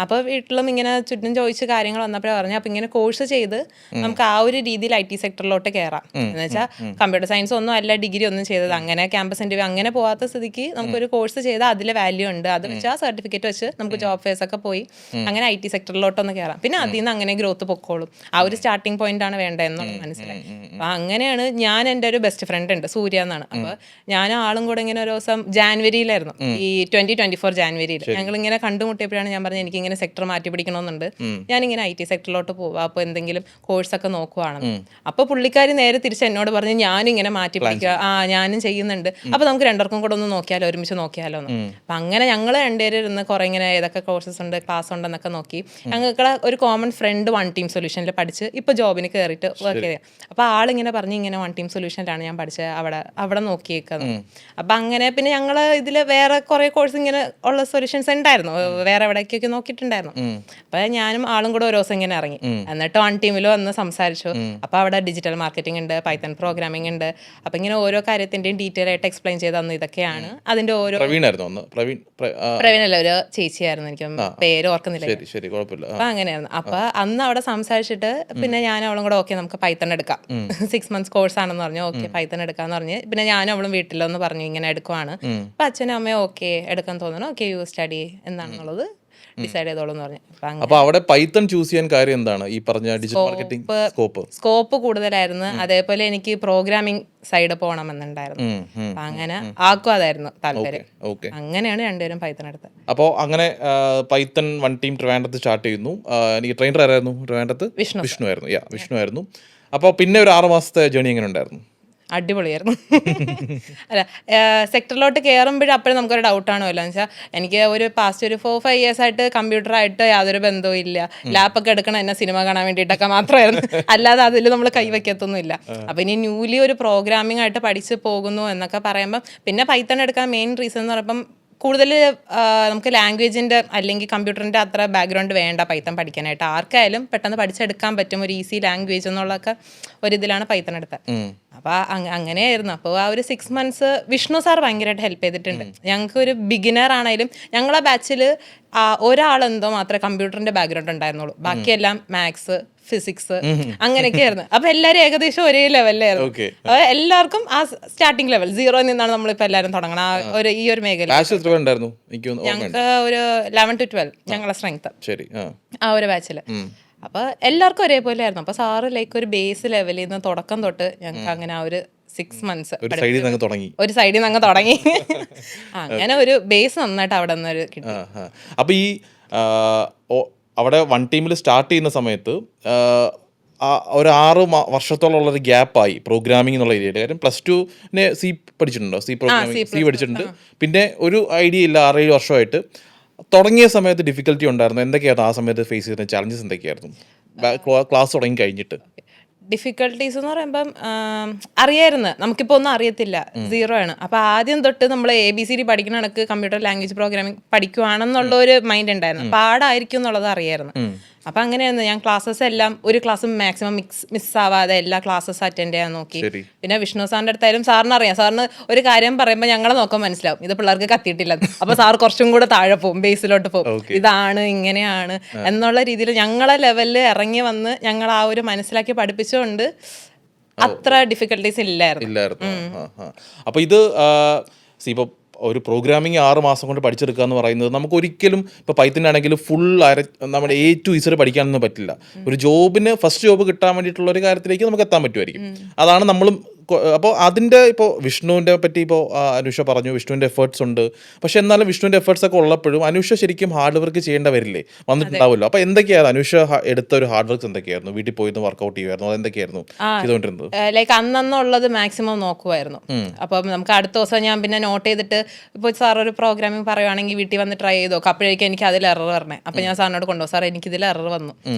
അപ്പോൾ വീട്ടിലും ഇങ്ങനെ ചുറ്റും ചോദിച്ച് കാര്യങ്ങൾ വന്നപ്പോഴാണ് പറഞ്ഞു അപ്പോൾ ഇങ്ങനെ കോഴ്സ് ചെയ്ത് നമുക്ക് ആ ഒരു രീതിയിൽ IT സെക്ടറിലോട്ട് കയറാം എന്ന് വെച്ചാൽ കമ്പ്യൂട്ടർ സയൻസ് ഒന്നും അല്ല ഡിഗ്രി ഒന്നും ചെയ്തത്, അങ്ങനെ ക്യാമ്പസ് ഇൻ്റർവ്യൂ അങ്ങനെ പോകാത്ത സ്ഥിതിക്ക് നമുക്കൊരു കോഴ്സ് ചെയ്താൽ അതിൽ വാല്യൂ ഉണ്ട്, അത് വെച്ചാൽ ആ സർട്ടിഫിക്കറ്റ് വെച്ച് നമുക്ക് ജോബ് ഫെയർസ് ഒക്കെ പോയി അങ്ങനെ IT സെക്ടറിലോട്ടൊന്ന് കയറാം. പിന്നെ അതിൽ നിന്ന് അങ്ങനെ ഗ്രോത്ത് പൊക്കോളും, ആ ഒരു സ്റ്റാർട്ടിംഗ് പോയിന്റ് ആണ് വേണ്ടതെന്നുള്ളത് മനസ്സിലായി. അപ്പം അങ്ങനെയാണ് ഞാൻ എൻ്റെ ഒരു ബെസ്റ്റ് ഫ്രണ്ട് ഉണ്ട് സൂര്യ എന്നാണ്, അപ്പോൾ ഞാനും ആളും കൂടെ ഇങ്ങനെ ഒരു ദിവസം ജാനുവരിയിലായിരുന്നു, ഈ 2024 ജാനുവരിയിൽ ഞങ്ങളിങ്ങനെ കണ്ടുമുട്ടിയപ്പോഴാണ് ഞാൻ പറഞ്ഞത് എനിക്കിങ്ങനെ സെക്ടർ മാറ്റി പിടിക്കണമെന്നുണ്ട്, ഞാനിങ്ങനെ IT സെക്ടറിലോട്ട് പോവാം, അപ്പോൾ എന്തെങ്കിലും കോഴ്സൊക്കെ നോക്കുവാണെന്ന്. അപ്പോൾ പുള്ളിക്കാരി നേരെ തിരിച്ച് എന്നോട് പറഞ്ഞു ഞാനിങ്ങനെ മാറ്റി പിടിക്കുക, ഞാനും ചെയ്യുന്നുണ്ട്, അപ്പോൾ നമുക്ക് രണ്ടുപേർക്കും കൂടെ ഒന്ന് നോക്കിയാലോ, ഒരുമിച്ച് നോക്കിയാലോ എന്ന്. അപ്പം അങ്ങനെ ഞങ്ങൾ രണ്ടുപേരും ഇരുന്ന് കുറേ ഇങ്ങനെ ഏതൊക്കെ കോഴ്സസ് ഉണ്ട്, ക്ലാസ് ഉണ്ടെന്നൊക്കെ നോക്കി. ഞങ്ങൾക്ക് ഒരു കോമൺ ഫ്രണ്ട് വൺ ടീം സൊല്യൂഷനിൽ പഠിച്ച് ഇപ്പോൾ ജോബിന് കയറിയിട്ട് വർക്ക് ചെയ്തത്. അപ്പോൾ ആളിങ്ങനെ പറഞ്ഞു ഇങ്ങനെ വൺ ടീം സൊല്യൂഷനിലാണ് ഞാൻ പഠിച്ചത്, അവിടെ നോക്കിയേക്കുന്നത്. അപ്പം അങ്ങനെ പിന്നെ ഞങ്ങൾ ഇതിൽ വേറെ കുറേ കോഴ്സ് ഇങ്ങനെ ഉള്ള സൊല്യൂഷൻസ് ഉണ്ടായിരുന്നു, വേറെ എവിടേക്കൊക്കെ നോക്കിയിട്ടുണ്ടായിരുന്നു. അപ്പം ഞാനും ആളും കൂടെ ഒരു ദിവസം ഇങ്ങനെ ഇറങ്ങി, എന്നിട്ട് വൺ ടീമിൽ വന്ന് സംസാരിച്ചു. അപ്പോൾ അവിടെ ഡിജിറ്റൽ മാർക്കറ്റിംഗ് ഉണ്ട്, പൈത്തൺ പ്രോഗ്രാമിംഗ് ഉണ്ട്. അപ്പം ഇങ്ങനെ ഓരോ കാര്യത്തിൻ്റെയും ഡീറ്റെയിൽ ആയിട്ട് എക്സ്പ്ലെയിൻ ചെയ്ത് തന്നു. ഇതൊക്കെയാണ് അതിൻ്റെ ഓരോ പ്രവീണല്ല, ഒരു ചേച്ചിയായിരുന്നു, എനിക്ക് പേര് ഓർക്കുന്നില്ല. അപ്പൊ അങ്ങനെയായിരുന്നു. അപ്പൊ അന്ന് അവിടെ സംസാരിച്ചിട്ട് പിന്നെ ഞാൻ അവളും കൂടെ ഓക്കെ നമുക്ക് പൈത്തൺ എടുക്കാം, 6 months കോഴ്സ് ആണെന്ന് പറഞ്ഞു. ഓക്കെ പൈത്തൺ എടുക്കാന്ന് പറഞ്ഞ് പിന്നെ ഞാനും അവളും വീട്ടിലൊന്ന് പറഞ്ഞു ഇങ്ങനെ എടുക്കുവാണ്. അപ്പൊ അച്ഛനും അമ്മയും ഓക്കെ എടുക്കാൻ തോന്നുന്നു, ഓക്കെ യു സ്റ്റഡി എന്താണെന്നുള്ളത് ഡിസൈഡ് ചെയ്തോളൂ പറഞ്ഞു. അപ്പൊ അവിടെ പൈത്തൺ ചൂസ് ചെയ്യാൻ കാര്യം എന്താണ്? ഈ പറഞ്ഞ ഡിജിറ്റൽ മാർക്കറ്റിംഗ് സ്കോപ്പ് കൂടുതലായിരുന്നു. അതേപോലെ എനിക്ക് പ്രോഗ്രാമിംഗ് സൈഡ് പോകണമെന്നുണ്ടായിരുന്നു. അപ്പൊ അങ്ങനെ ആക്കും അതായിരുന്നു താല്പര്യം. അങ്ങനെയാണ് രണ്ടുപേരും പൈത്തൺ എടുത്തത്. അപ്പോൾ അങ്ങനെ പൈത്തൺ വൺ ടീം ട്രിവാൻഡ്രത്ത് സ്റ്റാർട്ട് ചെയ്യുന്നു. എനിക്ക് ട്രെയിനർ ആരായിരുന്നു ട്രിവാൻഡ്രത്ത്? വിഷ്ണു ആയിരുന്നു. അപ്പോൾ പിന്നെ ഒരു 6 മാസത്തെ ജേണി എങ്ങനെ ഉണ്ടായിരുന്നു? അടിപൊളിയായിരുന്നു. അല്ല, സെക്ടറിലോട്ട് കയറുമ്പോഴും അപ്പോഴും നമുക്കൊരു ഡൗട്ടാണല്ലോ എന്ന് വെച്ചാൽ എനിക്ക് ഒരു പാസ്റ്റ് ഒരു 4-5 years ആയിട്ട് കമ്പ്യൂട്ടറായിട്ട് യാതൊരു ബന്ധവും ഇല്ല. ലാപ്പൊക്കെ എടുക്കണം എന്നെ സിനിമ കാണാൻ വേണ്ടിയിട്ടൊക്കെ മാത്രമായിരുന്നു, അല്ലാതെ അതിൽ നമ്മൾ കൈവയ്ക്കത്തൊന്നുമില്ല. അപ്പം ഇനി ന്യൂലി ഒരു പ്രോഗ്രാമിംഗ് ആയിട്ട് പഠിച്ച് പോകുന്നു എന്നൊക്കെ പറയുമ്പം പിന്നെ പൈത്തൺ എടുക്കാൻ മെയിൻ റീസൺ എന്ന് പറയുമ്പം കൂടുതൽ നമുക്ക് ലാംഗ്വേജിൻ്റെ അല്ലെങ്കിൽ കമ്പ്യൂട്ടറിൻ്റെ അത്ര ബാക്ക്ഗ്രൗണ്ട് വേണ്ട പൈത്തൺ പഠിക്കാനായിട്ട്. ആർക്കായാലും പെട്ടെന്ന് പഠിച്ചെടുക്കാൻ പറ്റും ഒരു ഈസി ലാംഗ്വേജ് എന്നുള്ളതൊക്കെ ഒരിതിലാണ് പൈത്തൺ എടുത്തത്. അപ്പോൾ അങ്ങനെയായിരുന്നു. അപ്പോൾ ആ ഒരു 6 months വിഷ്ണു സാർ ഭയങ്കരമായിട്ട് ഹെൽപ്പ് ചെയ്തിട്ടുണ്ട്. ഞങ്ങൾക്ക് ഒരു ബിഗിനർ ആണെങ്കിലും ഞങ്ങളെ ബാച്ചിൽ ഒരാളെന്തോ മാത്രമേ കമ്പ്യൂട്ടറിൻ്റെ ബാക്ക്ഗ്രൗണ്ട് ഉണ്ടായിരുന്നുള്ളൂ, ബാക്കിയെല്ലാം മാത്സ് ഫിസിക്സ് അങ്ങനെയൊക്കെ ആയിരുന്നു. അപ്പൊ എല്ലാവരും ഏകദേശം ഒരേ ലെവലിലായിരുന്നു. അപ്പൊ എല്ലാവർക്കും ആ സ്റ്റാർട്ടിംഗ് ലെവൽ 0 നിന്നാണ് നമ്മളിപ്പോ എല്ലാവരും തുടങ്ങണം ഈ ഒരു മേഖല. ഞങ്ങൾക്ക് ഒരു 11 to 12 ഞങ്ങളെ സ്ട്രെങ്ത് ആ ഒരു ബാച്ചില്. അപ്പൊ എല്ലാവർക്കും ഒരേപോലെ ആയിരുന്നു. അപ്പൊ സാറ് ലൈക്ക് ഒരു ബേസ് ലെവലിൽ നിന്ന് തുടക്കം തൊട്ട് ഞങ്ങൾക്ക് അങ്ങനെ ആ ഒരു 6 months ഒരു സൈഡിൽ നിന്ന് അങ്ങ് തുടങ്ങി. അങ്ങനെ ഒരു ബേസ് നന്നായിട്ട് അവിടെ നിന്ന് കിട്ടി. അപ്പൊ ഈ അവിടെ വൺ ടീമിൽ സ്റ്റാർട്ട് ചെയ്യുന്ന സമയത്ത് ഒരു 6 വർഷത്തോളം ഉള്ളൊരു ഗ്യാപ്പായി പ്രോഗ്രാമിംഗ് എന്നുള്ള ഏരിയയിൽ. കാര്യം +2 സി പഠിച്ചിട്ടുണ്ടോ? സി പഠിച്ചിട്ടുണ്ട്. പിന്നെ ഒരു ഐഡിയ ഇല്ല, 6-7 വർഷമായിട്ട്. തുടങ്ങിയ സമയത്ത് ഡിഫിക്കൽറ്റി ഉണ്ടായിരുന്നു. എന്തൊക്കെയായിരുന്നു ആ സമയത്ത് ഫേസ് ചെയ്യുന്ന ചലഞ്ചസ്? എന്തൊക്കെയായിരുന്നു ക്ലാസ് തുടങ്ങി കഴിഞ്ഞിട്ട്? ഡിഫിക്കൽട്ടീസ് എന്ന് പറയുമ്പം അറിയായിരുന്നു, നമുക്കിപ്പോൾ ഒന്നും അറിയത്തില്ല, 0 ആണ്. അപ്പോൾ ആദ്യം തൊട്ട് നമ്മൾ ABCD പഠിക്കുന്ന കണക്ക് കമ്പ്യൂട്ടർ ലാംഗ്വേജ് പ്രോഗ്രാമിംഗ് പഠിക്കുവാണെന്നുള്ള ഒരു മൈൻഡ് ഉണ്ടായിരുന്നു. പാടായിരിക്കും എന്നുള്ളത് അറിയായിരുന്നു. അപ്പം അങ്ങനെയായിരുന്നു. ഞാൻ ക്ലാസ്സസ് എല്ലാം ഒരു ക്ലാസ്സും മാക്സിമം മിസ്സാവാതെ എല്ലാ ക്ലാസ്സസ് അറ്റൻഡ് ചെയ്യാൻ നോക്കി. പിന്നെ വിഷ്ണു സാറിൻ്റെ അടുത്തായാലും സാറിന് അറിയാം, സാറിന് ഒരു കാര്യം പറയുമ്പോൾ ഞങ്ങളെ നോക്കാൻ മനസ്സിലാവും ഇത് പിള്ളേർക്ക് കത്തിയിട്ടില്ല. അപ്പോൾ സാർ കുറച്ചും കൂടെ താഴെ പോകും, ബേസിലോട്ട് പോകും, ഇതാണ് ഇങ്ങനെയാണ് എന്നുള്ള രീതിയിൽ ഞങ്ങളെ ലെവലിൽ ഇറങ്ങി വന്ന് ഞങ്ങൾ ആ ഒരു മനസ്സിലാക്കി പഠിപ്പിച്ചുകൊണ്ട് അത്ര ഡിഫിക്കൽട്ടീസ് ഇല്ലായിരുന്നു. അപ്പോൾ ഇത് ഇപ്പോൾ ഒരു പ്രോഗ്രാമിംഗ് 6 മാസം കൊണ്ട് പഠിച്ചെടുക്കുക എന്ന് പറയുന്നത് നമുക്ക് ഒരിക്കലും ഇപ്പോൾ പൈത്തനാണെങ്കിൽ ഫുൾ നമ്മുടെ A to Z പഠിക്കാനൊന്നും പറ്റില്ല. ഒരു ജോബിന് ഫസ്റ്റ് ജോബ് കിട്ടാൻ വേണ്ടിയിട്ടുള്ള ഒരു കാര്യത്തിലേക്ക് നമുക്ക് എത്താൻ പറ്റുമായിരിക്കും. അതാണ് നമ്മളും. അപ്പോൾ അതിൻ്റെ ഇപ്പോൾ വിഷ്ണുവിൻ്റെ പറ്റി ഇപ്പോൾ അനുഷ പറഞ്ഞു, വിഷ്ണുവിൻ്റെ എഫേർട്സ് ഉണ്ട്. പക്ഷെ എന്നാലും വിഷ്ണുവിൻ്റെ എഫേർട്സ് ഒക്കെ ഉള്ളപ്പോഴും അനുഷ ശരിക്കും ഹാർഡ് വർക്ക് ചെയ്യേണ്ട വരില്ലേ, വന്നിട്ടുണ്ടാവുമല്ലോ. അപ്പോൾ എന്തൊക്കെയായിരുന്നു അനുഷ എടുത്ത ഒരു ഹാർഡ് വർക്ക്സ്? എന്തൊക്കെയായിരുന്നു? വീട്ടിൽ പോയി വർക്ക്ഔട്ട് ചെയ്യുമായിരുന്നു? അതെന്തൊക്കെയായിരുന്നു ചെയ്തുകൊണ്ടിരുന്നത്? ലൈക്ക് അന്നുള്ളത് മാക്സിമം നോക്കുമായിരുന്നു. അപ്പം നമുക്ക് അടുത്ത ദിവസം ഞാൻ പിന്നെ നോട്ട് ചെയ്തിട്ട് ഇപ്പോൾ സാർ ഒരു പ്രോഗ്രാമിംഗ് പറയുവാണെങ്കിൽ വീട്ടിൽ വന്ന് ട്രൈ ചെയ്ത് നോക്കാം. അപ്പോഴേക്കും എനിക്ക് അതിൽ എറർ വരണേ. അപ്പം ഞാൻ സാറിനോട് കൊണ്ടുപോകും, സാർ എനിക്കിതിൽ എറർ വന്നു.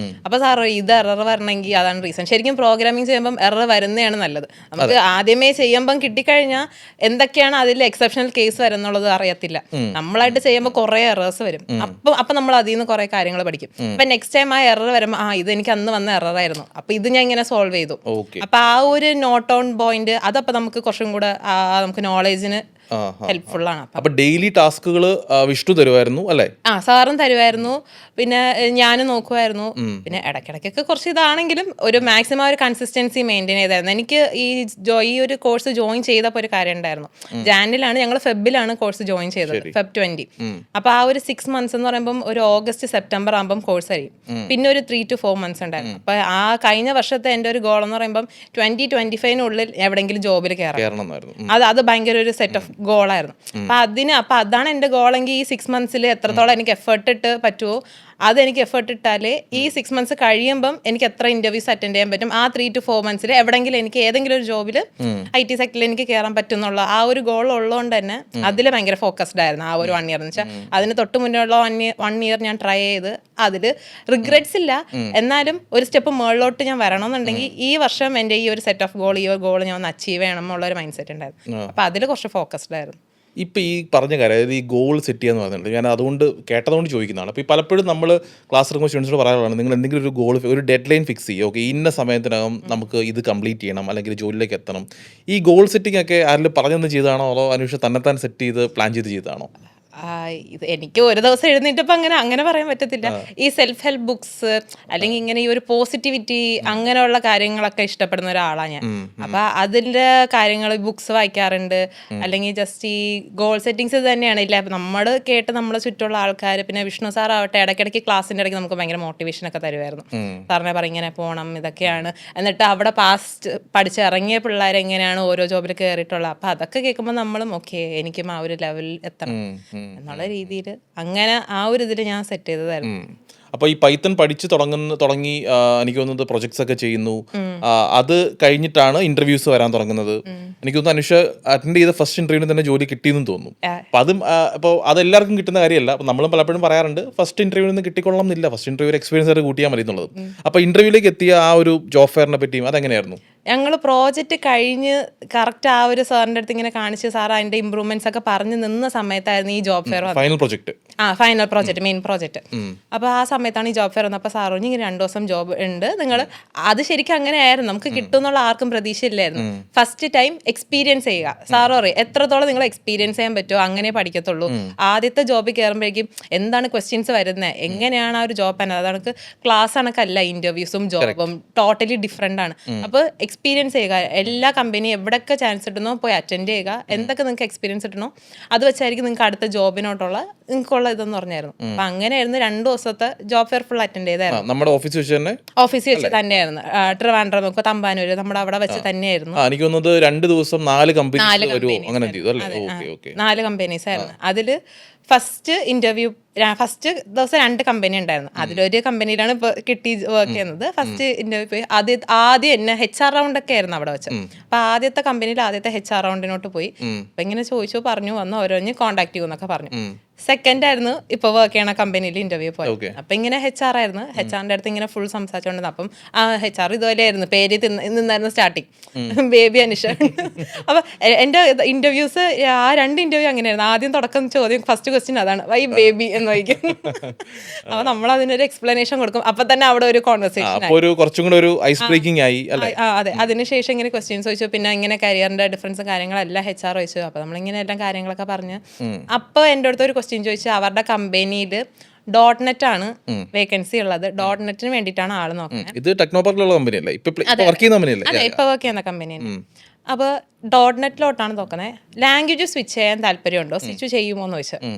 അപ്പോൾ സാർ ഇത് എറർ വരണമെങ്കിൽ അതാണ് റീസൺ. ശരിക്കും പ്രോഗ്രാമിംഗ് ചെയ്യുമ്പം എറർ വരുന്നതാണ് നല്ലത്. നമുക്ക് ആദ്യമേ ചെയ്യുമ്പം കിട്ടിക്കഴിഞ്ഞാൽ എന്തൊക്കെയാണ് അതിൽ എക്സെപ്ഷണൽ കേസ് വരുന്നുള്ളത് അറിയത്തില്ല. നമ്മളായിട്ട് ചെയ്യുമ്പോൾ കുറെ എറേഴ്സ് വരും. അപ്പൊ നമ്മൾ അതിൽ നിന്ന് കുറെ കാര്യങ്ങൾ പഠിക്കും. അപ്പൊ നെക്സ്റ്റ് ടൈം ആ എറർ വരുമ്പോൾ ഇത് എനിക്ക് അന്ന് വന്ന എറർ ആയിരുന്നു, അപ്പൊ ഇത് ഞാൻ ഇങ്ങനെ സോൾവ് ചെയ്തു. അപ്പൊ ആ ഒരു നോട്ട് ഓൺ പോയിന്റ് അതപ്പോ നമുക്ക് കുറച്ചും കൂടെ നമുക്ക് നോളേജിന് ഹെൽപ്ഫുൾ ആണ്. അപ്പൊ ഡെയിലി ടാസ്കുകൾ വിഷ്ണു തരുമായിരുന്നു അല്ലേ? സാറും തരുമായിരുന്നു, പിന്നെ ഞാനും നോക്കുമായിരുന്നു. പിന്നെ ഇടയ്ക്കിടയ്ക്കൊക്കെ കുറച്ച് ഇതാണെങ്കിലും ഒരു മാക്സിമം ഒരു കൺസിസ്റ്റൻസി മെയിൻറ്റെയിൻ ചെയ്തായിരുന്നു. എനിക്ക് ഈ ഒരു കോഴ്സ് ജോയിൻ ചെയ്തപ്പോൾ ഒരു കാര്യം ഉണ്ടായിരുന്നു. ജാനിലാണ്, ഞങ്ങൾ ഫെബിലാണ് കോഴ്സ് ജോയിൻ ചെയ്തത്, Feb 20. അപ്പൊ ആ ഒരു 6 months എന്ന് പറയുമ്പോൾ ഒരു ഓഗസ്റ്റ് സെപ്റ്റംബർ ആകുമ്പോൾ കോഴ്സ് കഴിയും. പിന്നെ ഒരു 3 to 4 months ഉണ്ടായിരുന്നു. അപ്പൊ ആ കഴിഞ്ഞ വർഷത്തെ എൻ്റെ ഒരു ഗോൾ എന്ന് പറയുമ്പോൾ 2025 എവിടെയെങ്കിലും ജോബിൽ കയറണം. അത് ഭയങ്കര ഒരു സെറ്റ് ഓഫ് ഗോളായിരുന്നു. അപ്പൊ അതാണ് എൻ്റെ ഗോളെങ്കിൽ ഈ 6 months എത്രത്തോളം എനിക്ക് എഫേർട്ട് ഇട്ട് പറ്റുമോ അതെനിക്ക് എഫേർട്ട് ഇട്ടാലേ ഈ 6 months കഴിയുമ്പം എനിക്ക് എത്ര ഇന്റർവ്യൂസ് അറ്റൻഡ് ചെയ്യാൻ പറ്റും, ആ 3 to 4 months എവിടെങ്കിലും എനിക്ക് ഏതെങ്കിലും ഒരു ജോബിൽ IT സെക്ടറിൽ എനിക്ക് കയറാൻ പറ്റും എന്നുള്ള ആ ഒരു ഗോൾ ഉള്ളതുകൊണ്ട് തന്നെ അതിൽ ഭയങ്കര ഫോക്കസ്ഡ് ആയിരുന്നു ആ ഒരു 1 year എന്ന് വെച്ചാൽ. അതിന് തൊട്ട് മുന്നേ ഉള്ള 1 year ഞാൻ ട്രൈ ചെയ്ത് അതിൽ റിഗ്രറ്റ്സ് ഇല്ല, എന്നാലും ഒരു സ്റ്റെപ്പ് മുകളിലോട്ട് ഞാൻ വരണമെന്നുണ്ടെങ്കിൽ ഈ വർഷം എൻ്റെ ഈ ഒരു സെറ്റ് ഓഫ് ഗോൾ ഈ ഒരു ഗോൾ ഞാൻ ഒന്ന് അച്ചീവ് ചെയ്യണം എന്നുള്ള ഒരു മൈൻഡ് സെറ്റ് ഉണ്ടായിരുന്നു. അപ്പൊ അതിൽ കുറച്ച് ഫോക്കസ്ഡ് ആയിരുന്നു. ഇപ്പോൾ ഈ പറഞ്ഞ കാര്യം, അതായത് ഈ ഗോൾ സെറ്റ് ചെയ്യാന്ന് പറഞ്ഞിട്ടുണ്ട്, ഞാൻ അതുകൊണ്ട് കേട്ടതുകൊണ്ട് ചോദിക്കുന്നതാണ്. അപ്പോൾ ഈ പലപ്പോഴും നമ്മൾ ക്ലാസ് എടുക്കുമ്പോൾ സ്റ്റുഡൻസിനോട് പറയാറുള്ളതാണ്, നിങ്ങൾ എന്തെങ്കിലും ഒരു ഗോൾ, ഒരു ഡെഡ് ലൈൻ ഫിക്സ് ചെയ്യുക. ഓക്കെ, ഇന്ന സമയത്തിനകം നമുക്ക് ഇത് കംപ്ലീറ്റ് ചെയ്യണം, അല്ലെങ്കിൽ ജോലിയിലേക്ക് എത്തണം. ഈ ഗോൾ സെറ്റിംഗ് ഒക്കെ ആരെങ്കിലും പറഞ്ഞൊന്ന് ചെയ്താണോ, അതോ അന്വേഷിച്ച് തന്നെത്താൻ സെറ്റ് ചെയ്ത് പ്ലാൻ ചെയ്ത് ചെയ്തതാണോ? ഇത് എനിക്ക് ഒരു ദിവസം എഴുന്നേറ്റപ്പോൾ അങ്ങനെ പറയാൻ പറ്റത്തില്ല. ഈ സെൽഫ് ഹെൽപ്പ് ബുക്സ് അല്ലെങ്കിൽ ഇങ്ങനെ ഈ ഒരു പോസിറ്റിവിറ്റി അങ്ങനെയുള്ള കാര്യങ്ങളൊക്കെ ഇഷ്ടപ്പെടുന്ന ഒരാളാണ് ഞാൻ. അപ്പൊ അതിന്റെ കാര്യങ്ങൾ ബുക്സ് വായിക്കാറുണ്ട്, അല്ലെങ്കിൽ ജസ്റ്റ് ഈ ഗോൾ സെറ്റിങ്സ് തന്നെയാണ്. ഇല്ല നമ്മൾ കേട്ട് നമ്മളെ ചുറ്റുള്ള ആൾക്കാർ, പിന്നെ വിഷ്ണു സാർ ആവട്ടെ ഇടയ്ക്കിടയ്ക്ക് ക്ലാസ്സിന്റെ ഇടയ്ക്ക് നമുക്ക് ഭയങ്കര മോട്ടിവേഷൻ ഒക്കെ തരുമായിരുന്നു. സാറിനെ പറയും ഇങ്ങനെ പോകണം, ഇതൊക്കെയാണ്. എന്നിട്ട് അവിടെ പഠിച്ച് ഇറങ്ങിയ പിള്ളേർ എങ്ങനെയാണ് ഓരോ ജോബിൽ കയറിയിട്ടുള്ളത്. അപ്പൊ അതൊക്കെ കേൾക്കുമ്പോൾ നമ്മളും ഓക്കെ എനിക്കും ആ ഒരു ലെവലിൽ എത്തണം എന്നുള്ള രീതിയിൽ അങ്ങനെ ആ ഒരു ഇതിൽ ഞാൻ സെറ്റ് ചെയ്തതായിരുന്നു. അപ്പോൾ ഈ പൈത്തൺ പഠിച്ച് തുടങ്ങി എനിക്ക് തോന്നുന്നത് പ്രൊജക്ട്സ് ഒക്കെ ചെയ്യുന്നു. അത് കഴിഞ്ഞിട്ടാണ് ഇന്റർവ്യൂസ് വരാൻ തുടങ്ങുന്നത്. എനിക്ക് തോന്നുന്നു അനുഷ അറ്റൻഡ് ചെയ്ത ഫസ്റ്റ് ഇന്റർവ്യൂവിന് തന്നെ ജോലി കിട്ടിയെന്ന് തോന്നുന്നു. അപ്പം അതും ഇപ്പോൾ അതെല്ലാവർക്കും കിട്ടുന്ന കാര്യമല്ല. അപ്പം നമ്മളും പലപ്പോഴും പറയാറുണ്ട് ഫസ്റ്റ് ഇന്റർവ്യൂവിൽ നിന്ന് കിട്ടിക്കൊള്ളണം എന്നില്ല, ഫസ്റ്റ് ഇന്റർവ്യൂ എക്സ്പീരിയൻസ് ആയിട്ട് കൂട്ടിയാൽ മതി എന്നുള്ളത്. അപ്പോൾ ഇന്റർവ്യൂവിലേക്ക് എത്തിയ ആ ഒരു ജോബ് ഫെയറിനെ പറ്റിയും അതെങ്ങനെയായിരുന്നു? ഞങ്ങൾ പ്രോജക്റ്റ് കഴിഞ്ഞ് കറക്റ്റ് ആ ഒരു സാറിൻ്റെ അടുത്ത് ഇങ്ങനെ കാണിച്ച് സാർ അതിൻ്റെ ഇമ്പ്രൂവ്മെന്റ്സ് ഒക്കെ പറഞ്ഞ് നിന്ന സമയത്തായിരുന്നു ഈ job fair final project. Final project, main project. അപ്പോൾ ആ സമയത്താണ് ഈ ജോബ് ഫെയർ വന്നത്. അപ്പോൾ സാർ പറഞ്ഞു ഇങ്ങനെ 2 ദിവസം ജോബ് ഉണ്ട് നിങ്ങൾ. അത് ശരിക്കും അങ്ങനെയായിരുന്നു, നമുക്ക് കിട്ടുമെന്നുള്ള ആർക്കും പ്രതീക്ഷയില്ലായിരുന്നു. ഫസ്റ്റ് ടൈം എക്സ്പീരിയൻസ് ചെയ്യുക. സാർ പറയും എത്രത്തോളം നിങ്ങൾ എക്സ്പീരിയൻസ് ചെയ്യാൻ പറ്റുമോ അങ്ങനെ പഠിക്കത്തുള്ളൂ. ആദ്യത്തെ ജോബിൽ കയറുമ്പോഴേക്കും എന്താണ് ക്വസ്റ്റ്യൻസ് വരുന്നത്, എങ്ങനെയാണ് ആ ഒരു ജോബ് തന്നെ, അതാണ് ക്ലാസ് കണക്കല്ല ഇന്റർവ്യൂസും ജോബും ടോട്ടലി ഡിഫറെൻ്റ് ആണ്. അപ്പോൾ എക്സ്പീരിയൻസ് ചെയ്യുക. എല്ലാ കമ്പനി എവിടെയൊക്കെ ചാൻസ് കിട്ടുന്നോ പോയി അറ്റൻഡ് ചെയ്യുക. എന്തൊക്കെ നിങ്ങൾക്ക് എക്സ്പീരിയൻസ് കിട്ടണോ അത് വെച്ചായിരിക്കും നിങ്ങൾക്ക് അടുത്ത ജോബിനോട്ടുള്ള നിങ്ങൾക്കുള്ള ഇതെന്ന് പറഞ്ഞായിരുന്നു. അപ്പൊ അങ്ങനെയായിരുന്നു 2 ദിവസത്തെ ജോബ് ഫെയർ ഫുൾ അറ്റൻഡ് ചെയ്തായിരുന്നു. നമ്മുടെ ഓഫീസിൽ വെച്ച് തന്നെയായിരുന്നു. ട്രിവാൻഡ്രം, തമ്പാനൂര്, നമ്മുടെ അവിടെ വെച്ച് തന്നെയായിരുന്നു. എനിക്ക് തോന്നുന്നത് 2 ദിവസം 4 കമ്പനീസ് ആയിരുന്നു. അതില് ഫസ്റ്റ് ഇന്റർവ്യൂ ഫസ്റ്റ് ദിവസം 2 കമ്പനി ഉണ്ടായിരുന്നു. അതിലൊരു കമ്പനിയിലാണ് ഇപ്പോൾ കിട്ടി വർക്ക് ചെയ്യുന്നത്. ഫസ്റ്റ് ഇന്റർവ്യൂ പോയി ആദ്യം എന്നെ HR റൗണ്ട് ഒക്കെ ആയിരുന്നു അവിടെ വെച്ച്. അപ്പൊ ആദ്യത്തെ കമ്പനിയിൽ ആദ്യത്തെ HR റൗണ്ടിനോട്ട് പോയി. അപ്പൊ ഇങ്ങനെ ചോദിച്ചു പറഞ്ഞു വന്ന് ഓരോന്ന് കോൺടാക്ട് ചെയ്യുമെന്നൊക്കെ പറഞ്ഞു. സെക്കൻഡ് ആയിരുന്നു ഇപ്പൊ വർക്ക് ചെയ്യണ കമ്പനിയിൽ ഇന്റർവ്യൂ പോയി. അപ്പൊ ഇങ്ങനെ HR ആയിരുന്നു. HR-ന്റെ അടുത്ത് ഇങ്ങനെ ഫുൾ സംസാരിച്ചോണ്ടിരുന്നു. അപ്പം HR ഇതുപോലെ ആയിരുന്നു, പേര് നിന്നായിരുന്നു സ്റ്റാർട്ടിങ്, ബേബി അനുഷ. അപ്പൊ എന്റെ ഇന്റർവ്യൂസ് ആ 2 ഇന്റർവ്യൂ അങ്ങനെയായിരുന്നു. ആദ്യം തുടക്കം ചോദ്യം ഫസ്റ്റ് ക്വസ്റ്റ്യൻ അതാണ്, വൈ ബേബി എന്ന് ചോദിക്കും. അപ്പൊ നമ്മൾ അതിനൊരു എക്സ്പ്ലനേഷൻ കൊടുക്കും. അപ്പൊ തന്നെ അവിടെ ഒരു കോൺവെർസേഷൻ ആയി. അതെ, അതിനുശേഷം ഇങ്ങനെ ക്വസ്റ്റ്യൻസ് ചോദിച്ചു. പിന്നെ ഇങ്ങനെ കരിയറിന്റെ ഡിഫറൻസും കാര്യങ്ങളെല്ലാം HR ചോദിച്ചു. അപ്പൊ നമ്മളിങ്ങനെ എല്ലാം കാര്യങ്ങളൊക്കെ പറഞ്ഞ് അപ്പൊ എൻ്റെ അടുത്ത് ഒരു ക്വസ്റ്റ്യൻ ചോദിച്ചു. അവരുടെ കമ്പനിയിൽ .NET ആണ് വേക്കൻസി ഉള്ളത്. .NET-ന് വേണ്ടിയിട്ടാണ് ആള് നോക്കുന്നത്. ഇത് ടെക്നോപാർക്കിലുള്ള കമ്പനിയല്ലേ? അതെ, ഇപ്പൊ വർക്ക് ചെയ്യുന്ന കമ്പനിയാണ്. അപ്പൊ .NET-ലോട്ടാണ് നോക്കുന്നത്. ലാംഗ്വേജ് സ്വിച്ച് ചെയ്യാൻ താല്പര്യമുണ്ടോ, സ്വിച്ച് ചെയ്യുമോ എന്ന് ചോദിച്ചു.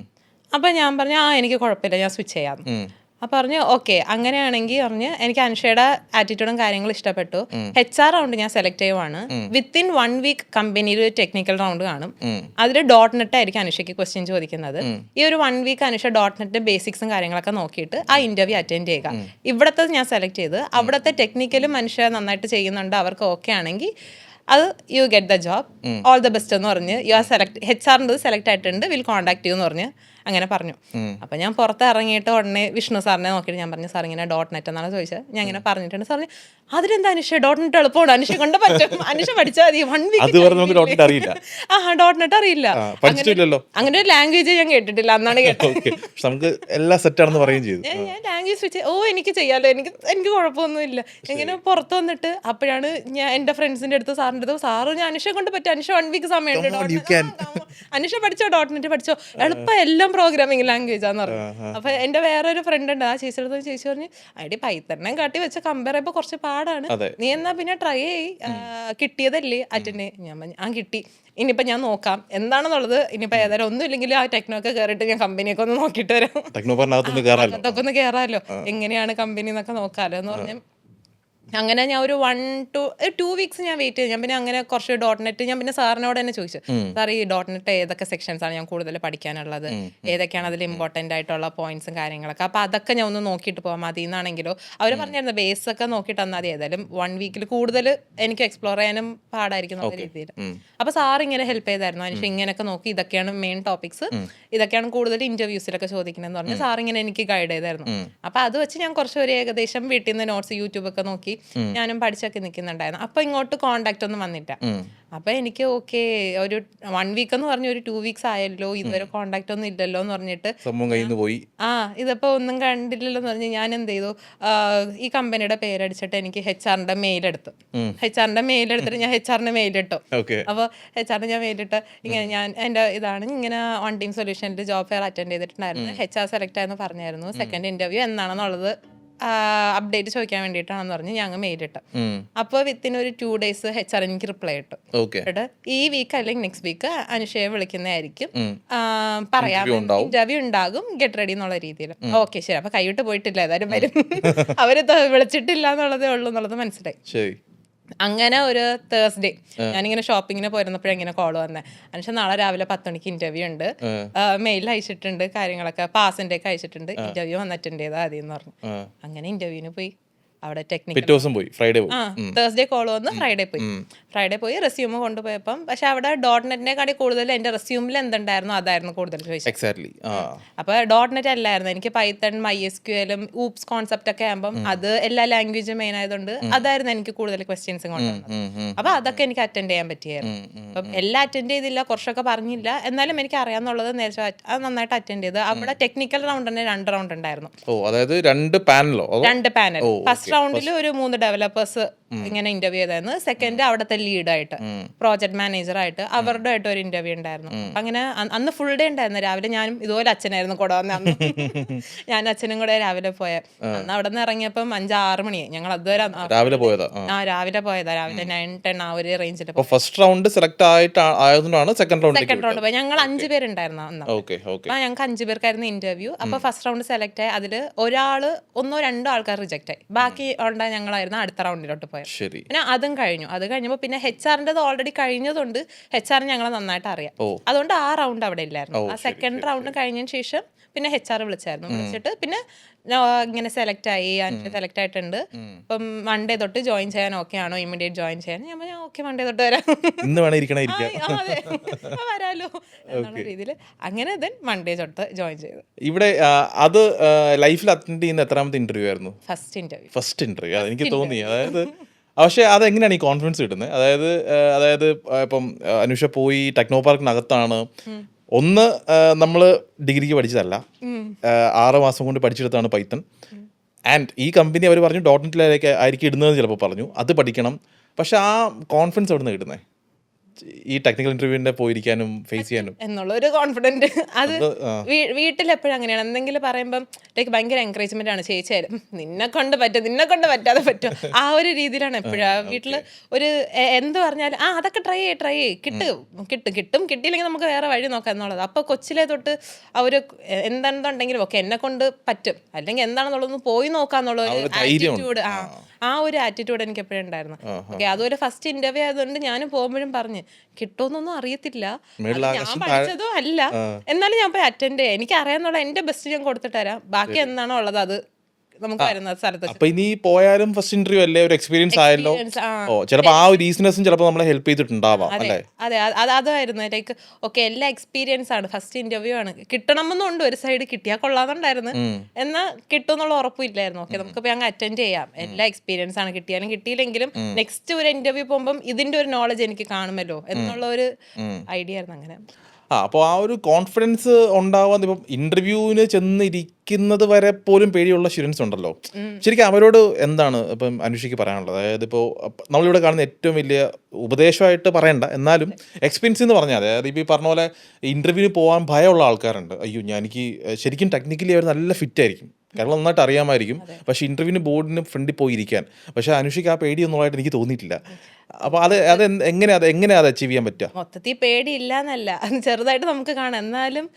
അപ്പൊ ഞാൻ പറഞ്ഞു എനിക്ക് കുഴപ്പമില്ല, ഞാൻ സ്വിച്ച് ചെയ്യാം. അപ്പൊ പറഞ്ഞു ഓക്കെ, അങ്ങനെയാണെങ്കിൽ പറഞ്ഞ് എനിക്ക് അനുഷയുടെ ആറ്റിറ്റ്യൂഡും കാര്യങ്ങളും ഇഷ്ടപ്പെട്ടു. HR റൗണ്ട് ഞാൻ സെലക്ട് ചെയ്യുവാണ്. വിത്തിൻ 1 വീക്ക് കമ്പനിയിൽ ഒരു ടെക്നിക്കൽ റൗണ്ട് കാണും. അതിൽ .NET ആയിരിക്കും അനുഷയ്ക്ക് ക്വസ്റ്റ്യൻ ചോദിക്കുന്നത്. ഈ ഒരു 1 വീക്ക് അനുഷ .NET ബേസിക്സും കാര്യങ്ങളൊക്കെ നോക്കിയിട്ട് ആ ഇന്റർവ്യൂ അറ്റൻഡ് ചെയ്യുക. ഇവിടത്തെ ഞാൻ സെലക്ട് ചെയ്ത് അവിടുത്തെ ടെക്നിക്കലും മനുഷ്യ നന്നായിട്ട് ചെയ്യുന്നുണ്ട്, അവർക്ക് ഓക്കെ ആണെങ്കിൽ അത് you get the job, all the best എന്ന് പറഞ്ഞ് യു ആർ HR സെലക്ട് ആയിട്ടുണ്ട്, വിൽ കോൺടാക്ട് യു എന്ന് പറഞ്ഞ് അങ്ങനെ പറഞ്ഞു. അപ്പൊ ഞാൻ പുറത്ത് ഇറങ്ങിയിട്ട് ഉടനെ വിഷ്ണു സാറിനെ നോക്കിയിട്ട് ഞാൻ പറഞ്ഞു സാർ ഇങ്ങനെ .NET എന്നാണ് ചോദിച്ചത്. ഞാൻ ഇങ്ങനെ പറഞ്ഞിട്ടുണ്ട്. സാർ അതിലെന്താ അനുഷ .NET എളുപ്പമാണ്, അനുഷ കൊണ്ട് പറ്റും, അനുഷ പഠിച്ചാൽ മതി. 1 വീക്ക് അറിയില്ല. .NET അറിയില്ല, അങ്ങനെ ഒരു ലാംഗ്വേജ് ഞാൻ കേട്ടിട്ടില്ല, അന്നാണ് കേട്ടത്. നമുക്ക് എല്ലാം സെറ്റ് ആണെന്ന് പറയുകയും ചെയ്തു. ഞാൻ ലാംഗ്വേജ് വെച്ച് എനിക്ക് ചെയ്യാലോ, എനിക്ക് കുഴപ്പമൊന്നുമില്ല. ഇങ്ങനെ പുറത്ത് വന്നിട്ട് അപ്പോഴാണ് ഞാൻ എൻ്റെ ഫ്രണ്ട്സിന്റെ അടുത്ത് സാറിൻ്റെ അടുത്ത് സാറ് ഞാൻ അനുഷ കൊണ്ട് പറ്റും, അനുഷ 1 വീക്ക് സമയമുണ്ട്, അനുഷ പഠിച്ചോ .NET പഠിച്ചോ, എളുപ്പം എല്ലാം പ്രോഗ്രാമിംഗ് ലാംഗ്വേജ് ആന്ന് പറഞ്ഞു. അപ്പൊ എന്റെ വേറൊരു ഫ്രണ്ട് ഉണ്ട്, ആ ചേച്ചിയുടെ ചേച്ചി പറഞ്ഞു ഐഡി പൈത്തനെ കാട്ടി വെച്ച് കമ്പയർ ചെയ്യുമ്പോൾ കുറച്ച് പാടാണ്, നീ എന്നാ പിന്നെ ട്രൈ ചെയ്, കിട്ടിയതല്ലേ അറ്റൻഡ്. ഞാൻ പറഞ്ഞു കിട്ടി, ഇനിയിപ്പോൾ ഞാൻ നോക്കാം എന്താണെന്നുള്ളത്. ഇനിയിപ്പോൾ ഏതായാലും ഒന്നും ഇല്ലെങ്കിൽ ആ ടെക്നോക്കെ കയറിയിട്ട് ഞാൻ കമ്പനിയൊക്കെ ഒന്ന് നോക്കിയിട്ട് വരാം, അതൊക്കെ ഒന്ന് കയറാമല്ലോ, എങ്ങനെയാണ് കമ്പനി എന്നൊക്കെ നോക്കാമല്ലോ എന്ന് പറഞ്ഞ് അങ്ങനെ ഞാൻ ഒരു 2 വീക്സ് ഞാൻ വെയിറ്റ് ചെയ്തു. ഞാൻ പിന്നെ അങ്ങനെ കുറച്ച് .NET ഞാൻ പിന്നെ സാറിനോട് തന്നെ ചോദിച്ചു, സാർ ഈ .NET ഏതൊക്കെ സെക്ഷൻസ് ആണ് ഞാൻ കൂടുതൽ പഠിക്കാനുള്ളത്, ഏതൊക്കെയാണ് അതിൽ ഇമ്പോർട്ടൻ്റ് ആയിട്ടുള്ള പോയിന്റ്സും കാര്യങ്ങളൊക്കെ, അപ്പോൾ അതൊക്കെ ഞാൻ ഒന്ന് നോക്കിയിട്ട് പോകാം മതി എന്നാണെങ്കിലോ അവർ പറഞ്ഞിരുന്നു ബേസ് ഒക്കെ നോക്കിയിട്ട് തന്നാൽ മതി, ഏതായാലും 1 വീക്കിൽ കൂടുതൽ എനിക്ക് എക്സ്പ്ലോർ ചെയ്യാനും പാടായിരിക്കും എന്നുള്ള രീതിയിൽ. അപ്പോൾ സാർ ഇങ്ങനെ ഹെൽപ്പ് ചെയ്തായിരുന്നു. അതിന് ഇങ്ങനെയൊക്കെ നോക്കി ഇതൊക്കെയാണ് മെയിൻ ടോപ്പിക്സ്, ഇതൊക്കെയാണ് കൂടുതൽ ഇന്റർവ്യൂസിലൊക്കെ ചോദിക്കണമെന്ന് പറഞ്ഞ് സാർ ഇങ്ങനെ എനിക്ക് ഗൈഡ് ചെയ്തായിരുന്നു. അപ്പോൾ അത് വെച്ച് ഞാൻ കുറച്ച് ഒരു ഏകദേശം വീട്ടിൽ നിന്ന് നോട്ട്സ് യൂട്യൂബൊക്കെ നോക്കി ഞാനും പഠിച്ചൊക്കെ നിൽക്കുന്നുണ്ടായിരുന്നു. അപ്പൊ ഇങ്ങോട്ട് കോണ്ടാക്ട് ഒന്നും വന്നില്ല. അപ്പൊ എനിക്ക് ഓക്കെ ഒരു 1 വീക്ക് എന്ന് പറഞ്ഞ ഒരു 2 വീക്സ് ആയല്ലോ, ഇതുവരെ കോണ്ടാക്ട് ഒന്നും ഇല്ലല്ലോ എന്ന് പറഞ്ഞിട്ട് പോയി ഇതിപ്പോ ഒന്നും കണ്ടില്ലല്ലോ എന്ന് പറഞ്ഞ് ഞാൻ എന്ത് ചെയ്തു, ഈ കമ്പനിയുടെ പേരടിച്ചിട്ട് എനിക്ക് HR-ന്റെ മെയിൽ എടുത്തു. HR-ന്റെ മെയിൽ എടുത്തിട്ട് ഞാൻ HR-ന്റെ മെയിൽ ഇട്ടു. അപ്പോൾ HR-ന് ഞാൻ മെയിലിട്ട് ഇങ്ങനെ ഞാൻ എൻ്റെ ഇതാണ് ഇങ്ങനെ വൺ ടീം സൊല്യൂഷനിൽ ജോബ് ഫെയർ അറ്റൻഡ് ചെയ്തിട്ടുണ്ടായിരുന്നു, HR സെലക്ട് ആയെന്ന് പറഞ്ഞായിരുന്നു, സെക്കൻഡ് ഇന്റർവ്യൂ എന്നാണെന്നുള്ളത് അപ്ഡേറ്റ് ചോദിക്കാൻ വേണ്ടിയിട്ടാണെന്ന് പറഞ്ഞ് ഞങ്ങൾ മെയിലിട്ടു. അപ്പോൾ വിത്തിൻ ഒരു 2 ഡേയ്സ് HR എനിക്ക് റിപ്ലൈ ഇട്ടു. ഈ വീക്ക് അല്ലെങ്കിൽ നെക്സ്റ്റ് വീക്ക് അനുഷയെ വിളിക്കുന്നതായിരിക്കും, പറയാം, ഇന്റർവ്യൂ ഉണ്ടാകും, ഗെറ്റ് റെഡി എന്നുള്ള രീതിയിൽ. ഓക്കെ ശരി, അപ്പൊ കൈവിട്ട് പോയിട്ടില്ല, ഏതായാലും വരും. അവര് വിളിച്ചിട്ടില്ല എന്നുള്ളതേ ഉള്ളൂ എന്നുള്ളത് മനസ്സിലായി. അങ്ങനെ ഒരു തേഴ്സ്ഡേ ഞാനിങ്ങനെ ഷോപ്പിങ്ങിന് പോയിരുന്നപ്പോഴും ഇങ്ങനെ കോൾ വന്നേ, അനുഷ നാളെ രാവിലെ 10 മണിക്ക് ഇന്റർവ്യൂ ഉണ്ട്, മെയിൽ അയച്ചിട്ടുണ്ട്, കാര്യങ്ങളൊക്കെ പാസിന്റെ ഒക്കെ അയച്ചിട്ടുണ്ട്, ഇന്റർവ്യൂ വന്ന് അറ്റൻഡ് ചെയ്താൽ മതി എന്ന് പറഞ്ഞു. അങ്ങനെ ഇന്റർവ്യൂവിന് പോയി. അവിടെ തേഴ്സ്ഡേ കോൾ വന്ന് ഫ്രൈഡേ പോയി റെസ്യൂമ് കൊണ്ടുപോയപ്പം, പക്ഷെ അവിടെ .NET-നെക്കാട്ടി കൂടുതൽ എന്റെ റെസ്യൂമിൽ എന്തുണ്ടായിരുന്നു അതായിരുന്നു കൂടുതൽ ചോദിച്ചത്. അപ്പൊ .NET അല്ലായിരുന്നു, എനിക്ക് പൈത്തൺ, MySQL, ഊപ്സ് കോൺസെപ്റ്റ് ഒക്കെ ആകുമ്പോൾ അത് എല്ലാ ലാംഗ്വേജും മെയിൻ ആയതുകൊണ്ട് അതായിരുന്നു എനിക്ക് കൂടുതൽ ക്വസ്റ്റ്യൻസ് കൊണ്ടുവന്നത്. അപ്പൊ അതൊക്കെ എനിക്ക് അറ്റൻഡ് ചെയ്യാൻ പറ്റിയായിരുന്നു. അപ്പം എല്ലാം അറ്റൻഡ് ചെയ്തില്ല, കുറച്ചൊക്കെ പറഞ്ഞില്ല, എന്നാലും എനിക്ക് അറിയാന്നുള്ളത് നേരത്തെ അത് നന്നായിട്ട് അറ്റൻഡ് ചെയ്ത്. അവിടെ ടെക്നിക്കൽ റൗണ്ട് തന്നെ 2 റൗണ്ട് ഉണ്ടായിരുന്നു. അതായത് 2 പാനൽ. ഫസ്റ്റ് റൗണ്ടിൽ ഒരു 3 ഡെവലപ്പേഴ്സ് ഇങ്ങനെ ഇന്റർവ്യൂ ചെയ്തായിരുന്നു. സെക്കൻഡ് അവിടുത്തെ ലീഡായിട്ട്, പ്രോജക്ട് മാനേജറായിട്ട് അവരുടെ ആയിട്ട് ഒരു ഇന്റർവ്യൂ ഉണ്ടായിരുന്നു. അങ്ങനെ അന്ന് ഫുൾ ഡേ ഉണ്ടായിരുന്നു. രാവിലെ ഞാനും ഇതുപോലെ അച്ഛനായിരുന്നു കൂടെ വന്ന അന്ന്. ഞാൻ അച്ഛനും കൂടെ രാവിലെ പോയ അന്ന് അവിടെ നിന്ന് ഇറങ്ങിയപ്പം 5-6 മണിയായി. ഞങ്ങൾ അതുവരെ രാവിലെ പോയതാ, രാവിലെ 9-10 ആ ഒരു റേഞ്ചിൽ. ഫസ്റ്റ് റൗണ്ട് സെലക്ട് ആയതുകൊണ്ടാണ് സെക്കൻഡ് റൗണ്ട് പോയി. ഞങ്ങൾ 5 പേരുണ്ടായിരുന്നു അന്ന്. അപ്പൊ ഞങ്ങൾക്ക് 5 പേർക്കായിരുന്നു ഇന്റർവ്യൂ. അപ്പൊ ഫസ്റ്റ് റൗണ്ട് സെലക്ട് ആയി. അതിൽ 1-2 ആൾക്കാർ റിജക്ട് ആയി. ബാക്കി ഞങ്ങളായിരുന്നു അടുത്ത റൗണ്ടിലോട്ട് പോയത്. പിന്നെ അതും കഴിഞ്ഞു. അത് കഴിഞ്ഞപ്പോൾ പിന്നെ HR-ന്റെ ഓൾറെഡി കഴിഞ്ഞതുകൊണ്ട് HR ഞങ്ങളെ നന്നായിട്ട് അറിയാം. അതുകൊണ്ട് ആ റൗണ്ട് അവിടെ ഇല്ലായിരുന്നു. ആ സെക്കൻഡ് റൗണ്ട് കഴിഞ്ഞതിന് ശേഷം പിന്നെ HR വിളിച്ചിട്ട് പിന്നെ ഇങ്ങനെ സെലക്ട് ആയിട്ടുണ്ട്, ഇപ്പം മൺഡേ തൊട്ട് ജോയിൻ ചെയ്യാൻ ഓക്കെ ആണോ, ഇമ്മീഡിയറ്റ് ജോയിൻ ചെയ്യാൻ. ഞാൻ പറഞ്ഞു ഓക്കെ, മൺഡേ തൊട്ട് വരാം, വരാലോ എന്നുള്ള രീതിയിൽ. അങ്ങനെ മൺഡേ തൊട്ട് ജോയിൻ ചെയ്തു. ഇവിടെ അത് ലൈഫിൽ അറ്റൻഡ് ചെയ്യുന്ന എത്രാമത്തെ ഇന്റർവ്യൂ ആയിരുന്നു? First interview. അതെനിക്ക് തോന്നി. അതായത് പക്ഷേ അതെങ്ങനെയാണ് ഈ കോൺഫിഡൻസ് കിട്ടുന്നത്? അതായത് ഇപ്പം അനുഷ പോയി ടെക്നോ പാർക്കിനകത്താണ്. ഒന്ന്, നമ്മൾ ഡിഗ്രിക്ക് പഠിച്ചതല്ല, 6 മാസം കൊണ്ട് പഠിച്ചെടുത്താണ് പൈത്തൺ. ആൻഡ് ഈ കമ്പനി അവർ പറഞ്ഞു .NET ആയിരിക്കും ഇടുന്നതെന്ന് ചിലപ്പോൾ പറഞ്ഞു, അത് പഠിക്കണം. പക്ഷെ ആ കോൺഫിഡൻസ് എവിടെ നിന്ന് കിട്ടുന്നത് ഈ ടെക്നിക്കൽ ഇന്റർവ്യൂവിന്റെ പോയിരിക്കാനും ഫേസ് ചെയ്യാനും എന്നുള്ള ഒരു കോൺഫിഡൻറ്റ്? അത് വീട്ടിലെപ്പോഴും അങ്ങനെയാണ്. എന്തെങ്കിലും പറയുമ്പം ലൈക്ക് ഭയങ്കര എൻകറേജ്മെന്റ് ആണ്, ചേച്ചിയായാലും നിന്നെ കൊണ്ട് പറ്റാതെ പറ്റും, ആ ഒരു രീതിയിലാണ് എപ്പോഴും വീട്ടിൽ. ഒരു എന്ത് പറഞ്ഞാലും അതൊക്കെ ട്രൈ ചെയ്യ്, കിട്ടും, കിട്ടിയില്ലെങ്കിൽ നമുക്ക് വേറെ വഴി നോക്കാം എന്നുള്ളത്. അപ്പോൾ കൊച്ചിലെ തൊട്ട് അവർ എന്താണെന്നുണ്ടെങ്കിലും ഓക്കെ എന്നെ കൊണ്ട് പറ്റും, അല്ലെങ്കിൽ എന്താണെന്നുള്ളതൊന്ന് പോയി നോക്കാന്നുള്ള ഒരു ആറ്റിറ്റ്യൂഡ്, ആ ഒരു ആറ്റിറ്റ്യൂഡ് എനിക്ക് എപ്പോഴും ഉണ്ടായിരുന്നു. ഓക്കെ, അതൊരു ഫസ്റ്റ് ഇന്റർവ്യൂ ആയതുകൊണ്ട് ഞാനും പോകുമ്പോഴും പറഞ്ഞ് കിട്ടുമെന്നൊന്നും അറിയത്തില്ല, ഞാൻ പഠിച്ചതോ അല്ല, എന്നാലും ഞാൻ പോയി അറ്റൻഡ് ചെയ്യാം, എനിക്ക് അറിയാന്നുള്ള എന്റെ ബെസ്റ്റ് ഞാൻ കൊടുത്തിട്ട് തരാം, ബാക്കി എന്താണോ ഉള്ളത് അത് നമുക്ക് വരുന്ന സ്ഥലത്ത്. അപ്പൊ ഇനി പോയാലും ഫസ്റ്റ് ഇന്റർവ്യൂ അല്ലേ, ഒരു എക്സ്പീരിയൻസ് ആയല്ലോ. ചിലപ്പോൾ ആ ഒരു ഈസിനെസ്സും ചിലപ്പോൾ നമ്മളെ ഹെൽപ്പ് ചെയ്തിട്ടുണ്ടാവാം അല്ലേ? അതെ, അതായിരുന്നു ലൈക്ക് ഓക്കെ എല്ലാ എക്സ്പീരിയൻസ് ആണ്, ഫസ്റ്റ് ഇന്റർവ്യൂ ആണ്, കിട്ടണമെന്നുണ്ട് ഒരു സൈഡ്, കിട്ടിയാൽ കൊള്ളാന്നുണ്ടായിരുന്നു, എന്നാൽ കിട്ടും എന്നുള്ള ഉറപ്പില്ലായിരുന്നു. ഓക്കെ നമുക്ക് അങ്ങ് അറ്റൻഡ് ചെയ്യാം, എല്ലാ എക്സ്പീരിയൻസ് ആണ്, കിട്ടിയാലും കിട്ടിയില്ലെങ്കിലും നെക്സ്റ്റ് ഒരു ഇന്റർവ്യൂ പോകുമ്പോൾ ഇതിന്റെ ഒരു നോളജ് എനിക്ക് കാണുമല്ലോ എന്നുള്ള ഒരു ഐഡിയ ആയിരുന്നു. അങ്ങനെ അപ്പോൾ ആ ഒരു കോൺഫിഡൻസ് ഉണ്ടാവാൻ ഇപ്പം ഇന്റർവ്യൂവിന് ചെന്നിരിക്കുന്നത് വരെ പോലും പേടിയുള്ള സ്റ്റുഡൻസ് ഉണ്ടല്ലോ. ശരിക്കും അവരോട് എന്താണ് ഇപ്പം അനുഷയ്ക്ക് പറയാനുള്ളത്? അതായത് ഇപ്പോൾ നമ്മളിവിടെ കാണുന്ന ഏറ്റവും വലിയ ഉപദേശമായിട്ട് പറയണ്ട, എന്നാലും എക്സ്പീരിയൻസ് എന്ന് പറഞ്ഞാൽ അതായത് ഇപ്പോൾ ഈ പറഞ്ഞ പോലെ ഇന്റർവ്യൂവിന് പോകാൻ ഭയമുള്ള ആൾക്കാരുണ്ട്. അയ്യോ എനിക്ക് ശരിക്കും ടെക്നിക്കലി അവർ നല്ല ഫിറ്റ് ആയിരിക്കും, കാരണം നന്നായിട്ട് അറിയാമായിരിക്കും. പക്ഷേ ഇൻ്റർവ്യൂവിന് ബോർഡിന് ഫ്രണ്ടിൽ പോയിരിക്കാൻ. പക്ഷേ അനുഷയ്ക്ക് ആ പേടിയൊന്നുമായിട്ട് എനിക്ക് തോന്നിയിട്ടില്ല. അപ്പോൾ എങ്ങനെ അത് അച്ചീവ് ചെയ്യാൻ പറ്റുക? മൊത്തത്തിൽ പേടിയില്ല എന്നല്ല, ചെറുതായിട്ട് നമുക്ക് കാണാം. എന്നാലും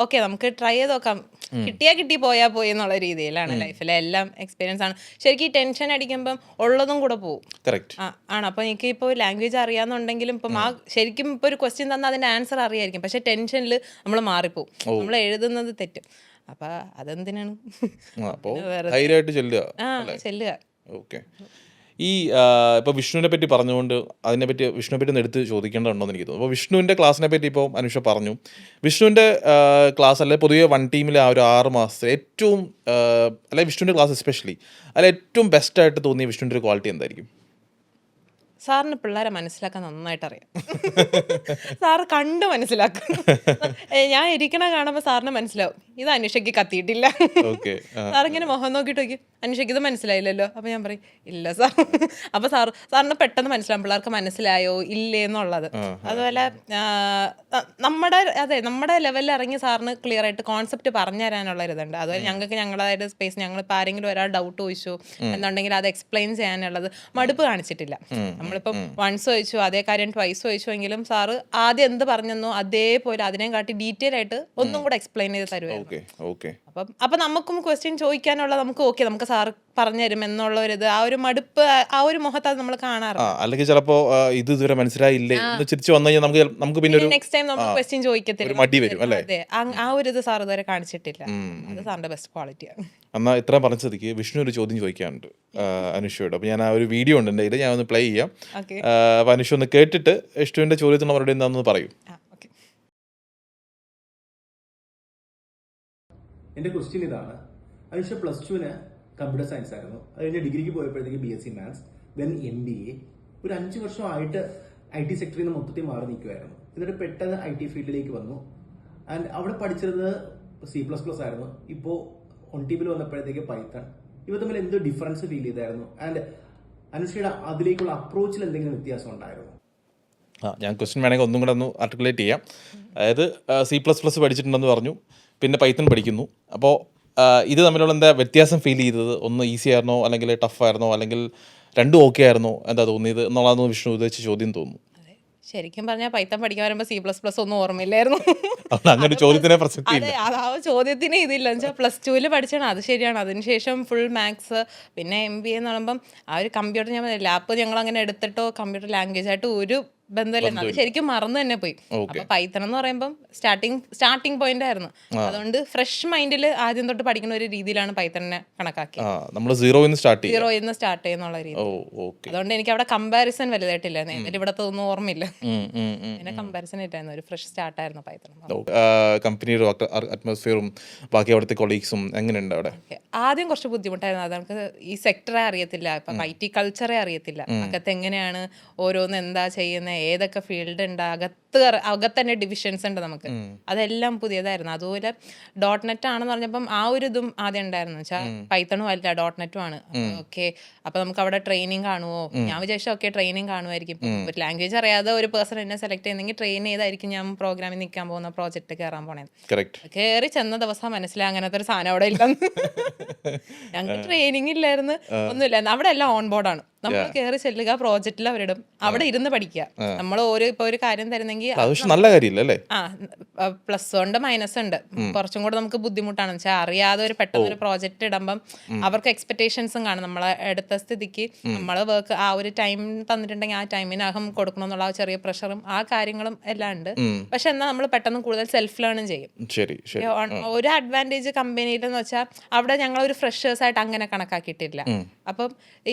ഓക്കെ, നമുക്ക് ട്രൈ ചെയ്ത് നോക്കാം. കിട്ടിയാ കിട്ടി, പോയാ പോയി എന്നുള്ള രീതിയിലാണ് ലൈഫിലെ എല്ലാം എക്സ്പീരിയൻസ് ആണ്. ശരിക്കും ഈ ടെൻഷൻ അടിക്കുമ്പം ഉള്ളതും കൂടെ പോകും. കറക്റ്റ് ആണ്. അപ്പോൾ എനിക്ക് ഇപ്പോൾ ലാംഗ്വേജ് അറിയാമെന്നുണ്ടെങ്കിലും ഇപ്പം ശരിക്കും ഇപ്പോൾ ഒരു ക്വസ്റ്റ്യൻ തന്നാൽ അതിൻ്റെ ആൻസർ അറിയായിരിക്കും, പക്ഷേ ടെൻഷനിൽ നമ്മൾ മാറിപ്പോവും, നമ്മൾ എഴുതുന്നത് തെറ്റും. അപ്പം അതെന്തിനാണ് അപ്പോൾ ധൈര്യമായിട്ട് ചെല്ലുക. ചെല്ലുക. ഓക്കെ. ഈ ഇപ്പോൾ വിഷ്ണുവിനെ പറ്റി പറഞ്ഞുകൊണ്ട് വിഷ്ണുവിനെ പറ്റി ഒന്ന് എടുത്ത് ചോദിക്കേണ്ടതുണ്ടോ എന്ന് എനിക്ക് തോന്നുന്നു. അപ്പോൾ വിഷ്ണുവിൻ്റെ ക്ലാസ്സിനെ പറ്റി ഇപ്പോൾ അനുഷ പറഞ്ഞു. വിഷ്ണുവിൻ്റെ ക്ലാസ് അല്ലെ പൊതുവെ 1 ടീമിലെ ആ ഒരു 6 മാസത്തെ ഏറ്റവും അല്ലെ വിഷ്ണുവിൻ്റെ ക്ലാസ് എസ്പെഷ്യലി അല്ലെ ഏറ്റവും ബെസ്റ്റായിട്ട് തോന്നിയ വിഷ്ണുവിൻ്റെ ഒരു ക്വാളിറ്റി എന്തായിരിക്കും? സാറിന് പിള്ളേരെ മനസ്സിലാക്കാൻ നന്നായിട്ട് അറിയാം. സാറ് കണ്ട് മനസ്സിലാക്കും. ഞാൻ ഇരിക്കണ കാണുമ്പോൾ സാറിന് മനസ്സിലാവും ഇത് അനുഷയ്ക്ക് കത്തിയിട്ടില്ല. സാറിങ്ങനെ മുഖം നോക്കിയിട്ട് നോക്കി, അനുഷയ്ക്ക് ഇത് മനസ്സിലായില്ലല്ലോ. അപ്പോൾ ഞാൻ പറയും ഇല്ല സാർ. അപ്പോൾ സാറിന് പെട്ടെന്ന് മനസ്സിലാവും പിള്ളേർക്ക് മനസ്സിലായോ ഇല്ലേ എന്നുള്ളത്. അതുപോലെ നമ്മുടെ ലെവലിൽ ഇറങ്ങി സാറിന് ക്ലിയർ ആയിട്ട് കോൺസെപ്റ്റ് പറഞ്ഞു തരാനുള്ള ഒരിതുണ്ട്. അതുപോലെ ഞങ്ങൾക്ക് ഞങ്ങളുടേതായിട്ട് സ്പേസ്, ഞങ്ങളിപ്പോൾ ആരെങ്കിലും ഒരാൾ ഡൗട്ട് ചോദിച്ചു എന്നുണ്ടെങ്കിൽ അത് എക്സ്പ്ലെയിൻ ചെയ്യാനുള്ളത് മടുപ്പ് കാണിച്ചിട്ടില്ല. നമ്മളിപ്പം വൺസ് ചോദിച്ചു അതേ കാര്യം ട്വൈസ് ചോദിച്ചു എങ്കിലും സാറ് ആദ്യം എന്ത് പറഞ്ഞെന്നോ അതേപോലെ അതിനെയും കാട്ടി ഡീറ്റെയിൽ ആയിട്ട് ഒന്നും കൂടെ എക്സ്പ്ലെയിൻ ചെയ്ത് തരുമായിരുന്നു. അപ്പം നമുക്കും ക്വസ്റ്റ്യൻ ചോദിക്കാനുള്ള നമുക്ക് സാറ് പറഞ്ഞു തരും എന്നുള്ള ഒരു ഇത്, ആ ഒരു മടുപ്പ് ആ ഒരു മുഖത്ത് നമ്മൾ കാണാറ്. അല്ലെങ്കിൽ ചിലപ്പോ ഇത് ഇതുവരെ മനസ്സിലായില്ലേ എന്ന് ചിരിച്ചു വന്നു കഴിഞ്ഞാൽ നമുക്ക് പിന്നെ നെക്സ്റ്റ് ടൈം നമ്മൾ ക്വസ്റ്റ്യൻ ചോദിക്കത്തില്ല, മടി വരും അല്ലേ? അതെ, ആ ഒരു ഇത് സാർ ഇതുവരെ കാണിച്ചിട്ടില്ല. അത് സാറിന്റെ ബെസ്റ്റ് ക്വാളിറ്റിയാണ്. എന്നാൽ ഇത്രയും പറഞ്ഞ സ്ഥിതിക്ക് വിഷ്ണു ഒരു ചോദ്യം ചോദിക്കാനുണ്ട് അനുഷയോട്. അപ്പോൾ ഞാൻ ആ ഒരു വീഡിയോ ഉണ്ട് എൻ്റെ കയ്യിൽ, ഞാൻ ഒന്ന് പ്ലേ ചെയ്യാം. അപ്പോൾ അനുഷ ഒന്ന് കേട്ടിട്ട് വിഷ്ണുവിൻ്റെ ചോദ്യത്തിന് മറുപടി എന്താണെന്ന് പറയൂ. എൻ്റെ ക്വസ്റ്റ്യൻ ഇതാണ്. അനുഷ +2 കമ്പ്യൂട്ടർ സയൻസ് ആയിരുന്നു. അത് കഴിഞ്ഞ് ഡിഗ്രിക്ക് പോയപ്പോഴത്തേക്ക് BSc മാത്സ്, ദെൻ MBA. ഒരു 5 വർഷമായിട്ട് IT സെക്ടറിൽ നിന്ന് മൊത്തത്തിൽ മാറി നിൽക്കുമായിരുന്നു. എന്നിട്ട് പെട്ടെന്ന് IT ഫീൽഡിലേക്ക് വന്നു. ആൻഡ് അവിടെ പഠിച്ചത് C++ ആയിരുന്നു. ഇപ്പോൾ ON ടീമിൽ വന്നപ്പോഴത്തേക്ക് പൈത്തൺ. ഇവ തമ്മിൽ എന്ത് ഡിഫറൻസ് ഫീൽ ചെയ്തായിരുന്നു? ആൻഡ് അനുഷയുടെ അതിലേക്കുള്ള അപ്രോച്ചിൽ എന്തെങ്കിലും വ്യത്യാസം ഉണ്ടായിരുന്നു? ഞാൻ ക്വസ്റ്റ്യൻ വേണമെങ്കിൽ ഒന്നും കൂടെ ഒന്ന് ആർട്ടിക്കുലേറ്റ് ചെയ്യാം. അതായത് C++ പഠിച്ചിട്ടുണ്ടെന്ന് പറഞ്ഞു, പിന്നെ പൈത്തൺ പഠിക്കുന്നു. അപ്പോൾ ഇത് തമ്മിലുള്ള എന്താ വ്യത്യാസം ഫീൽ ചെയ്തത്? ഒന്ന് ഈസി ആയിരുന്നോ അല്ലെങ്കിൽ ടഫ് ആയിരുന്നോ അല്ലെങ്കിൽ രണ്ടും ഓക്കെ ആയിരുന്നോ, എന്താ തോന്നിയത് എന്നുള്ളതെന്ന് വിഷ്ണു ഉദ്ദേശിച്ച ചോദ്യം തോന്നുന്നു. ശരിക്കും പറഞ്ഞാൽ പൈത്തൺ പഠിക്കാൻ വരുമ്പോൾ C++ ഒന്നും ഓർമ്മയില്ലായിരുന്നു. അങ്ങനെ ചോദ്യത്തിനെ അതെ, ആ ചോദ്യത്തിന് ഇതില്ല വെച്ചാൽ +2 പഠിച്ചാണ്, അത് ശരിയാണ്. അതിനുശേഷം ഫുൾ മാത്സ്, പിന്നെ MBA എന്ന് പറയുമ്പം ആ ഒരു കമ്പ്യൂട്ടർ, ഞാൻ ലാപ്പ് ഞങ്ങൾ അങ്ങനെ എടുത്തിട്ടോ കമ്പ്യൂട്ടർ ലാംഗ്വേജ് ആയിട്ട് ഒരു ബന്ധമില്ല. അത് ശരിക്കും മറന്നു തന്നെ പോയി. അപ്പൊ പൈത്തൺ എന്ന് പറയുമ്പോൾ സ്റ്റാർട്ടിങ് പോയിന്റ് ആയിരുന്നു. അതുകൊണ്ട് ഫ്രഷ് മൈൻഡിൽ ആദ്യം തൊട്ട് പഠിക്കുന്ന ഒരു രീതിയിലാണ് പൈത്തണിനെ കണക്കാക്കിയത്. നമ്മൾ സീറോയിൽ നിന്ന് സ്റ്റാർട്ട് ചെയ്യുന്നുള്ള രീതി. അതുകൊണ്ട് എനിക്ക് അവിടെ കമ്പാരിസൺ വലുതായിട്ടില്ല. എന്നിട്ട് ഇവിടത്തെ ഒന്നും ഓർമ്മയില്ല. പിന്നെ കമ്പാരിസൺ ഇട്ടായിരുന്നു, ഒരു ഫ്രഷ് സ്റ്റാർട്ട് ആയിരുന്നു പൈത്തൺ. കമ്പനിയുടെ അറ്റ്മോസ്ഫിയറും ബാക്കി അവിടുത്തെ കൊളീഗ്സും എങ്ങനെയുണ്ട് അവിടെ? ആദ്യം കുറച്ച് ബുദ്ധിമുട്ടായിരുന്നു. അത് നമുക്ക് ഈ സെക്ടറെ അറിയത്തില്ല, ഇപ്പം IT കൾച്ചറെ അറിയത്തില്ല. അകത്ത് എങ്ങനെയാണ് ഓരോന്ന് എന്താ ചെയ്യുന്നത്, ഏതൊക്കെ ഫീൽഡ് ഉണ്ട്, അകത്ത് തന്നെ ഡിവിഷൻസ് ഉണ്ട് നമുക്ക്. അതെല്ലാം പുതിയതായിരുന്നു. അതുപോലെ .NET ആണെന്ന് പറഞ്ഞപ്പം ആ ഒരു ഇതും ആദ്യം ഉണ്ടായിരുന്നു. വെച്ചാൽ പൈത്തണും അല്ല .NETും ആണ്. ഓക്കെ, അപ്പൊ നമുക്ക് അവിടെ ട്രെയിനിങ് കാണുമോ? ഞാൻ വിചാരിച്ചു ഓക്കെ ട്രെയിനിങ് കാണുമായിരിക്കും. ഒരു ലാംഗ്വേജ് അറിയാതെ ഒരു പേഴ്സൺ എന്നെ സെലക്ട് ചെയ്യുന്നെങ്കിൽ ട്രെയിൻ ചെയ്തായിരിക്കും ഞാൻ പ്രോഗ്രാമിൽ നിൽക്കാൻ പോകുന്ന പ്രോജക്റ്റ് കയറാൻ പോണേ. കയറി ചെന്ന ദിവസം മനസ്സിലായി അങ്ങനത്തെ ഒരു സാധനം അവിടെ ഇല്ലെന്ന്. ഞങ്ങൾക്ക് ട്രെയിനിങ് ഇല്ലായിരുന്നു, ഒന്നുമില്ല. അവിടെ എല്ലാം ഓൺ ബോർഡാണ്. നമ്മൾ കയറി ചെല്ലുക, പ്രോജക്റ്റിൽ അവരിടും, അവിടെ ഇരുന്ന് പഠിക്കുക. നമ്മൾ ഇപ്പൊ ഒരു കാര്യം തരുന്നെങ്കിൽ നല്ല കാര്യമില്ലല്ലേ? പ്ലസ് ഉണ്ട് മൈനസ് ഉണ്ട്. കുറച്ചും കൂടെ നമുക്ക് ബുദ്ധിമുട്ടാണ് വെച്ചാൽ അറിയാതെ ഒരു പെട്ടെന്ന് ഒരു പ്രോജക്റ്റ് ഇടുമ്പം അവർക്ക് എക്സ്പെക്ടേഷൻസും കാണും. നമ്മളെ എടുത്ത സ്ഥിതിക്ക് നമ്മള് വർക്ക് ആ ഒരു ടൈം തന്നിട്ടുണ്ടെങ്കിൽ ആ ടൈമിനകം കൊടുക്കണമെന്നുള്ള ആ ചെറിയ പ്രഷറും ആ കാര്യങ്ങളും എല്ലാം ഉണ്ട്. പക്ഷെ എന്നാൽ നമ്മൾ പെട്ടെന്ന് കൂടുതൽ സെൽഫ് ലേണും ചെയ്യും. ഒരു അഡ്വാൻറ്റേജ് കമ്പനിയിലെന്ന് വെച്ചാൽ അവിടെ ഞങ്ങൾ ഒരു ഫ്രഷേഴ്സ് ആയിട്ട് അങ്ങനെ കണക്കാക്കിയിട്ടില്ല. അപ്പം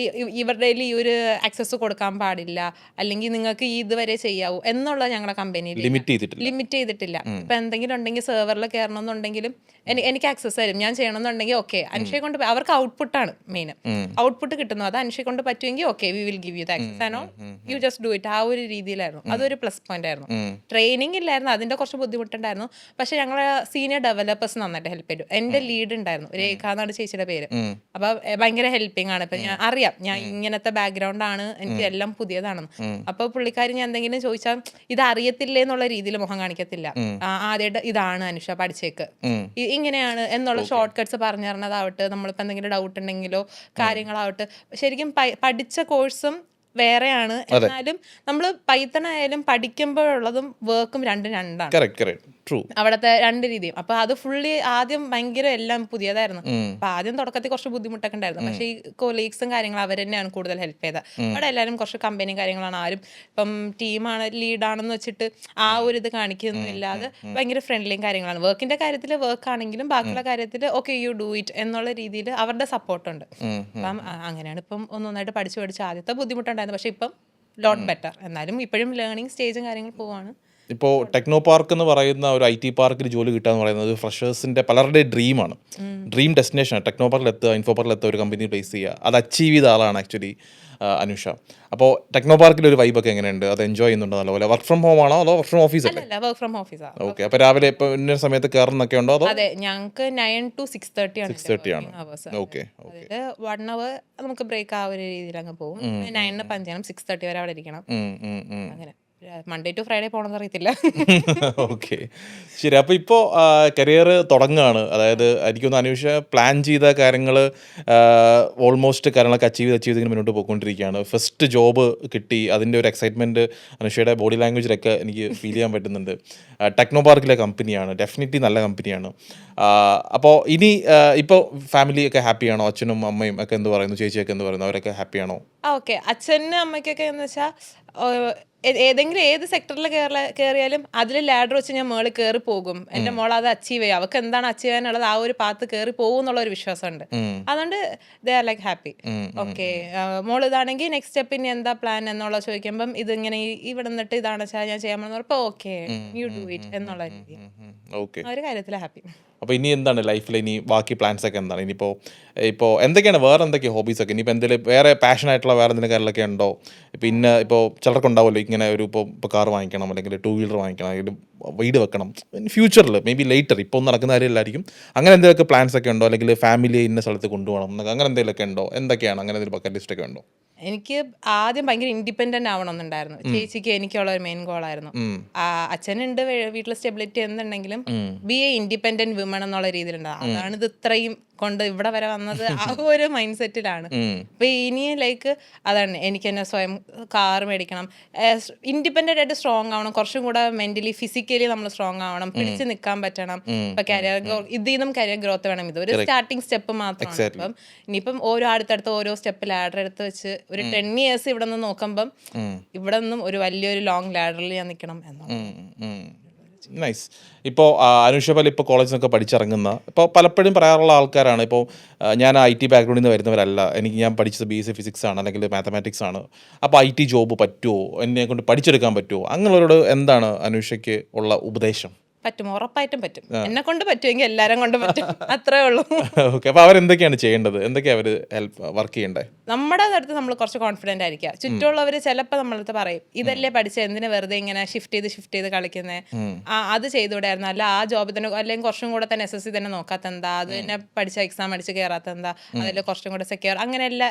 ഇവരുടെ ഈ ഒരു ആക്സസ് കൊടുക്കാൻ പാടില്ല, അല്ലെങ്കിൽ നിങ്ങൾക്ക് ഇതുവരെ ചെയ്യാവൂ എന്നുള്ള ഞങ്ങളുടെ കമ്പനിയിൽ ലിമിറ്റ് ചെയ്തിട്ടില്ല. ഇപ്പൊ എന്തെങ്കിലും ഉണ്ടെങ്കിൽ സെർവറിൽ കയറണമെന്നുണ്ടെങ്കിലും എനിക്ക് ആക്സസ് തരും. ഞാൻ ചെയ്യണമെന്നുണ്ടെങ്കിൽ ഓക്കെ, അനുഷയെ കൊണ്ട് അവർക്ക് ഔട്ട്പുട്ടാണ് മെയിൻ. ഔട്ട്പുട്ട് കിട്ടുന്നു, അത് അനുഷയെ കൊണ്ട് പറ്റുമെങ്കിൽ okay we will give you the access and all, you just do it. ആ ഒരു രീതിയിലായിരുന്നു. അതൊരു പ്ലസ് പോയിന്റ് ആയിരുന്നു. ട്രെയിനിങ് ഇല്ലായിരുന്നു, അതിന്റെ കുറച്ച് ബുദ്ധിമുട്ടുണ്ടായിരുന്നു. പക്ഷെ ഞങ്ങളെ സീനിയർ ഡെവലപ്പേഴ്സ് നന്നായിട്ട് ഹെൽപ്പ് ചെയ്തു. എന്റെ ലീഡ് ഉണ്ടായിരുന്നു, രേഖ എന്നാണ് ചേച്ചിയുടെ പേര്. അപ്പൊ ഭയങ്കര ഹെൽപ്പിംഗ് ആണ്. ഇപ്പൊ ഞാൻ അറിയാം ഞാൻ ഇങ്ങനത്തെ ചെയ്യാത്ത ബാക്ക്ഗ്രൗണ്ട് ആണ്, എനിക്ക് എല്ലാം പുതിയതാണെന്ന്. അപ്പൊ പുള്ളിക്കാരി ഞാൻ എന്തെങ്കിലും ചോദിച്ചാൽ ഇത് അറിയത്തില്ലേ എന്നുള്ള രീതിയിൽ മുഖം കാണിക്കത്തില്ല. ആദ്യമായിട്ട് ഇതാണ് അനുഷ പഠിച്ചേക്ക്, ഇങ്ങനെയാണ് എന്നുള്ള ഷോർട്ട് കട്ട്സ് പറഞ്ഞു തരണതാവട്ടെ, നമ്മളിപ്പോൾ എന്തെങ്കിലും ഡൗട്ട് ഉണ്ടെങ്കിലോ കാര്യങ്ങളാവട്ടെ. ശരിക്കും പഠിച്ച കോഴ്സും വേറെയാണ്, എന്നാലും നമ്മൾ പൈത്തൺ ആയാലും പഠിക്കുമ്പോഴുള്ളതും വർക്കും രണ്ടാണ്. അവിടുത്തെ രണ്ട് രീതിയും. അപ്പൊ അത് ഫുള്ളി ആദ്യം ഭയങ്കര എല്ലാം പുതിയതായിരുന്നു. അപ്പൊ ആദ്യം തുടക്കത്തിൽ കുറച്ച് ബുദ്ധിമുട്ടൊക്കെ ഉണ്ടായിരുന്നു. പക്ഷെ ഈ കൊളീഗ്സും കാര്യങ്ങളും അവർ തന്നെയാണ് കൂടുതൽ ഹെൽപ്പ് ചെയ്തത്. അവിടെ എല്ലാവരും കുറച്ച് കമ്പനിയും കാര്യങ്ങളാണ്. ആരും ഇപ്പം ടീമാണ് ലീഡാണെന്ന് വെച്ചിട്ട് ആ ഒരു ഇത് കാണിക്കുന്നില്ലാതെ ഭയങ്കര ഫ്രണ്ട്ലിയും കാര്യങ്ങളാണ്. വർക്കിന്റെ കാര്യത്തിൽ വർക്ക് ആണെങ്കിലും ബാക്കിയുള്ള കാര്യത്തിൽ ഓക്കെ യു ഡു ഇറ്റ് എന്നുള്ള രീതിയിൽ അവരുടെ സപ്പോർട്ടുണ്ട്. അപ്പം അങ്ങനെയാണ് ഇപ്പം ഒന്നൊന്നായിട്ട് പഠിച്ച് ആദ്യത്തെ ബുദ്ധിമുട്ടുണ്ടായിരുന്നു. പക്ഷെ ഇപ്പം ലോട്ട് ബെറ്റർ. എന്നാലും ഇപ്പോഴും ലേണിംഗ് സ്റ്റേജും കാര്യങ്ങൾ പോവാണ്. ഇപ്പോൾ ടെക്നോ പാർക്ക് എന്ന് പറയുന്ന ഒരു IT പാർക്കിൽ ജോലി കിട്ടുക എന്ന് പറയുന്നത് ഫ്രഷേഴ്സിൻ്റെ പലരുടെ ഡ്രീമാണ്, ഡ്രീം ഡെസ്റ്റിനേഷനാണ്. ടെക്നോ പാർക്കിൽ എത്തുക, ഇൻഫോ പാർക്കിൽ എത്തുക, ഒരു കമ്പനി പ്ലേസ് ചെയ്യുക, അത് അച്ചീവ് ചെയ്ത ആളാണ് ആക്ച്വലി അനുഷ. അപ്പോൾ ടെക്നോ പാർക്കിൽ ഒരു വൈബൊക്കെ എങ്ങനെയുണ്ട്? അത് എൻജോയ് ചെയ്യുന്നുണ്ടോ? നല്ലപോലെ വർക്ക് ഫ്രം ഹോം ആണോ അതോ വർക്ക് ഫ്രം ഓഫീസ് അല്ലേ? വർക്ക് ഫ്രം ഓഫീസാണ്. ഓക്കെ. അപ്പോൾ രാവിലെ ഇപ്പോൾ ഇന്ന സമയത്ത് കയറുന്നൊക്കെ ഉണ്ടോ? അതോ അതെ, ഞങ്ങൾക്ക് 9 to 6:30 ആണ്. 6:30 ആണ്. ഓക്കെ. അതിൽ 1 hour നമുക്ക് ബ്രേക്ക് ആ ഒരു രീതിയിൽ അങ്ങ് പോകും. 9 പഞ്ച് ചെയ്യണം, 6:30 വരെ അവിടെ ഇരിക്കണം. അങ്ങനെ മൺഡേ ടു ഫ്രൈഡേ പോകണമെന്ന് അറിയത്തില്ല. ഓക്കെ, ശരി. അപ്പോൾ ഇപ്പോൾ കരിയർ തുടങ്ങുകയാണ്. അതായത് എനിക്കൊന്ന് അനുഷ പ്ലാൻ ചെയ്ത കാര്യങ്ങൾ ഓൾമോസ്റ്റ് കാര്യങ്ങളൊക്കെ അച്ചീവ് ചെയ്ത് മുന്നോട്ട് പോയിക്കൊണ്ടിരിക്കുകയാണ്. ഫസ്റ്റ് ജോബ് കിട്ടി, അതിൻ്റെ ഒരു എക്സൈറ്റ്മെൻറ്റ് അനുഷയുടെ ബോഡി ലാംഗ്വേജിലൊക്കെ എനിക്ക് ഫീൽ ചെയ്യാൻ പറ്റുന്നുണ്ട്. ടെക്നോ പാർക്കിലെ കമ്പനിയാണ്, ഡെഫിനറ്റ്ലി നല്ല കമ്പനിയാണ്. അപ്പോൾ ഇനി ഇപ്പോൾ ഫാമിലിയൊക്കെ ഹാപ്പിയാണോ? അച്ഛനും അമ്മയും ഒക്കെ എന്ത് പറയുന്നു? ചേച്ചിയൊക്കെ എന്ത് പറയുന്നു? അവരൊക്കെ ഹാപ്പിയാണോ? ഓക്കെ, അച്ഛനും അമ്മയ്ക്കൊക്കെ എന്ന് വെച്ചാൽ ഏതെങ്കിലും ഏത് സെക്ടറിൽ കയറിയാലും അതിൽ ലാഡർ വെച്ച് ഞാൻ മേളിൽ കയറി പോകും, എൻ്റെ മോൾ അത് അച്ചീവ് ചെയ്യും, അവർക്ക് എന്താണ് അച്ചീവ് ചെയ്യാനുള്ളത് ആ ഒരു പാത്ത് കയറി പോകും എന്നുള്ള ഒരു വിശ്വാസമുണ്ട്. അതുകൊണ്ട് they are like happy. Okay, മോൾ ഇതാണെങ്കിൽ നെക്സ്റ്റ് സ്റ്റെപ്പ് ഇനി എന്താ പ്ലാൻ എന്നുള്ള ചോദിക്കുമ്പം ഇതിങ്ങനെ ഇവിടെ നിന്നിട്ട് ഇതാണ് ഞാൻ ചെയ്യാൻ പറഞ്ഞപ്പോൾ ഓക്കെ യു ഡു ഇറ്റ് എന്നുള്ള രീതി ഒരു കാര്യത്തിൽ ഹാപ്പി. അപ്പോൾ ഇനി എന്താണ് ലൈഫിൽ ഇനി ബാക്കി പ്ലാൻസ് ഒക്കെ എന്താണ്? ഇപ്പോൾ എന്തൊക്കെയാണ് വേറെ എന്തൊക്കെയാണ് ഹോബീസൊക്കെ? ഇനിയിപ്പോൾ എന്തെങ്കിലും വേറെ പാഷനായിട്ടുള്ള വേറെ എന്തെങ്കിലും കാര്യങ്ങളൊക്കെ ഉണ്ടോ? പിന്നെ ഇപ്പോൾ ചിലർക്ക് ഉണ്ടാവുമല്ലോ ഇങ്ങനെ ഒരു ഇപ്പോൾ കാർ വാങ്ങിക്കണം, അല്ലെങ്കിൽ 2-wheeler വാങ്ങിക്കണം, അല്ലെങ്കിൽ വീട് വെക്കണം ഫ്യൂച്ചറിൽ, മേ ബി ലേറ്റർ, ഇപ്പോൾ നടക്കുന്ന കാര്യമില്ലായിരിക്കും. അങ്ങനെ എന്തെങ്കിലുമൊക്കെ പ്ലാൻസ് ഒക്കെ ഉണ്ടോ? അല്ലെങ്കിൽ ഫാമിലിയെ ഇന്ന സ്ഥലത്ത് കൊണ്ടുപോകണം എന്നൊക്കെ അങ്ങനെ എന്തെങ്കിലുമൊക്കെ ഉണ്ടോ? എന്തൊക്കെയാണ് അങ്ങനെ എന്തെങ്കിലും ബക്കറ്റ് ലിസ്റ്റൊക്കെ ഉണ്ടോ? എനിക്ക് ആദ്യം ഭയങ്കര ഇൻഡിപെൻഡന്റ് ആവണം എന്നുണ്ടായിരുന്നു. ചേച്ചിക്ക് എനിക്കുള്ള ഒരു മെയിൻ ഗോളായിരുന്നു. അച്ഛനുണ്ട് വീട്ടിൽ സ്റ്റെബിലിറ്റി എന്നുണ്ടെങ്കിലും ബി എ ഇൻഡിപെൻഡന്റ് വിമൺ എന്നുള്ള രീതിയിലുണ്ടാവും. അതാണ് ഇത് ഇത്രയും കൊണ്ട് ഇവിടെ വരെ വന്നത് ആ ഒരു മൈൻഡ് സെറ്റിലാണ്. അപ്പൊ ഇനി ലൈക്ക് അതാണ് എനിക്ക് തന്നെ സ്വയം കാർ മേടിക്കണം, ഇൻഡിപെൻഡന്റ് ആയിട്ട് സ്ട്രോങ് ആവണം, കുറച്ചും കൂടെ മെന്റലി ഫിസിക്കലി നമ്മൾ സ്ട്രോങ് ആവണം, പിടിച്ച് നിൽക്കാൻ പറ്റണം. ഇപ്പൊ കരിയർ ഇതിൽ നിന്നും കരിയർ ഗ്രോത്ത് വേണം. ഇത് ഒരു സ്റ്റാർട്ടിങ് സ്റ്റെപ്പ് മാത്രമാണ്. ഇപ്പം ഇനിയിപ്പം ഓരോ അടുത്തടുത്ത് ഓരോ സ്റ്റെപ്പ് ലാഡർ എടുത്ത് വെച്ച് ഒരു 10 years ഇവിടെ നിന്ന് നോക്കുമ്പം ഇവിടെ നിന്നും ഒരു വലിയൊരു ലോങ് ലാഡറിൽ ഞാൻ നിൽക്കണം എന്നാണ്. നൈസ്. ഇപ്പോൾ അനുഷ പല ഇപ്പോൾ കോളേജിൽ നിന്നൊക്കെ പഠിച്ചിറങ്ങുന്ന ഇപ്പോൾ പലപ്പോഴും പറയാറുള്ള ആൾക്കാരാണ്, ഇപ്പോൾ ഞാൻ IT ബാക്ക്ഗ്രൗണ്ടിൽ നിന്ന് വരുന്നവരല്ല, ഞാൻ പഠിച്ചത് BSc ഫിസിക്സ് ആണ് അല്ലെങ്കിൽ മാത്തമാറ്റിക്സ് ആണ്, അപ്പോൾ IT ജോബ് പറ്റുമോ, എന്നെ കൊണ്ട് പഠിച്ചെടുക്കാൻ പറ്റുമോ? അങ്ങനെയുള്ളവരോട് എന്താണ് അനുഷയ്ക്ക് ഉള്ള ഉപദേശം? പറ്റും, ഉറപ്പായിട്ടും പറ്റും. എന്നെ കൊണ്ട് പറ്റുമെങ്കിൽ എല്ലാരും കൊണ്ട് പറ്റും, അത്രേ ഉള്ളൂ. ഓക്കെ. അപ്പോൾ അവരെന്തൊക്കെയാണ് ചെയ്യേണ്ടത്? എന്തൊക്കെയാണ് അവർ വർക്ക് ചെയ്യേണ്ടത്? നമ്മുടെ അടുത്ത് നമ്മൾ കുറച്ച് കോൺഫിഡന്റ് ആയിരിക്കുക. ചുറ്റുമുള്ളവർ ചിലപ്പോൾ നമ്മളടുത്ത് പറയും ഇതല്ലേ പഠിച്ച, എന്തിനു വെറുതെ ഇങ്ങനെ ഷിഫ്റ്റ് ചെയ്ത് കളിക്കുന്നത്, അത് ചെയ്തുകൂടായിരുന്നു, അല്ല ആ ജോബ് തന്നെ, അല്ലെങ്കിൽ കുറച്ചും കൂടെ തന്നെ SSC തന്നെ നോക്കാത്ത എന്താ, അത് തന്നെ പഠിച്ച എക്സാം അടിച്ച് കയറാത്ത എന്താ, അതിൽ കുറച്ചും കൂടെ സെക്യൂർ, അങ്ങനെ എല്ലാ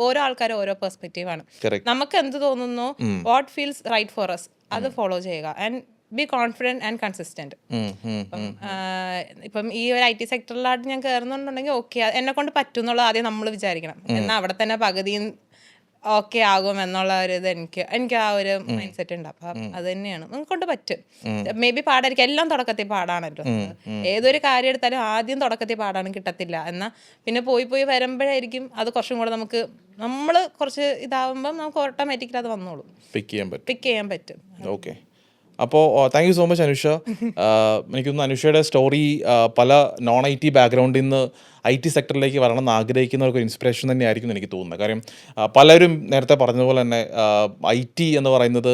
ഓരോ ആൾക്കാരും ഓരോ പെർസ്പെക്റ്റീവാണ്. നമുക്ക് എന്ത് തോന്നുന്നു, what feels right for us, അത് ഫോളോ ചെയ്യുക and be confident and consistent. ഇപ്പം ഈ ഒരു IT സെക്ടറിലായിട്ട് ഞാൻ കയറുന്നുണ്ടെങ്കിൽ ഓക്കെ എന്നെ കൊണ്ട് പറ്റും എന്നുള്ളത് ആദ്യം നമ്മൾ വിചാരിക്കണം. എന്നാൽ അവിടെ തന്നെ പകുതിയും ഓക്കെ ആകും എന്നുള്ള ഒരു ഇത് എനിക്ക് ആ ഒരു മൈൻഡ് സെറ്റ് ഉണ്ട്. അപ്പം അത് തന്നെയാണ്, നിങ്ങൾക്ക് കൊണ്ട് പറ്റും. മേ ബി പാടായിരിക്കും, എല്ലാം തുടക്കത്തിൽ പാടാണല്ലോ. ഏതൊരു കാര്യം എടുത്താലും ആദ്യം തുടക്കത്തിൽ പാടാണ്, കിട്ടത്തില്ല. എന്നാൽ പിന്നെ പോയി വരുമ്പോഴായിരിക്കും അത് കുറച്ചും കൂടെ നമ്മൾ കുറച്ച് ഇതാവുമ്പം നമുക്ക് ഓട്ടോമാറ്റിക്കലി അത് വന്നോളൂ, പിക്ക് ചെയ്യാൻ പറ്റും. ഓക്കെ. അപ്പോൾ thank you so much Anusha. എനിക്കൊന്ന് അനുഷയുടെ സ്റ്റോറി പല IT ബാക്ക്ഗ്രൗണ്ടിൽ നിന്ന് IT സെക്ടറിലേക്ക് വരണം എന്ന് ആഗ്രഹിക്കുന്നവർക്ക് ഇൻസ്പിറേഷൻ തന്നെയായിരിക്കും എനിക്ക് തോന്നുന്നത്. കാര്യം പലരും നേരത്തെ പറഞ്ഞതുപോലെ തന്നെ IT എന്ന് പറയുന്നത്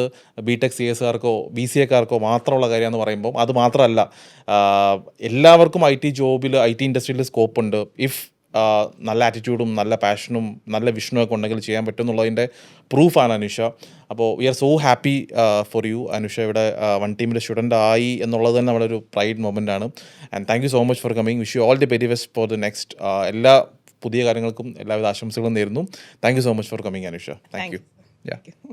BTech CS-കാർക്കോ BCA-കാർക്കോ മാത്രമുള്ള കാര്യമെന്ന് പറയുമ്പോൾ അത് മാത്രമല്ല, എല്ലാവർക്കും IT ജോബിൽ IT ഇൻഡസ്ട്രിയിൽ സ്കോപ്പ് ഉണ്ട്. ഇഫ് നല്ല ആറ്റിറ്റ്യൂഡും നല്ല പാഷനും നല്ല വിഷനും ഒക്കെ ഉണ്ടെങ്കിൽ ചെയ്യാൻ പറ്റും എന്നുള്ളതിൻ്റെ പ്രൂഫാണ് അനുഷ. അപ്പോൾ we are so happy for you. Anusha ഇവിടെ വൺ ടീമിൻ്റെ സ്റ്റുഡൻ്റ് ആയി എന്നുള്ളത് തന്നെ നമ്മുടെ ഒരു പ്രൈഡ് മൊമെൻ്റ് ആണ്. And thank you so much for coming. Wish you all the very best for the next എല്ലാ പുതിയ കാര്യങ്ങൾക്കും എല്ലാവിധ ആശംസകളും നേരുന്നു. Thank you so much for coming Anusha. Thank U.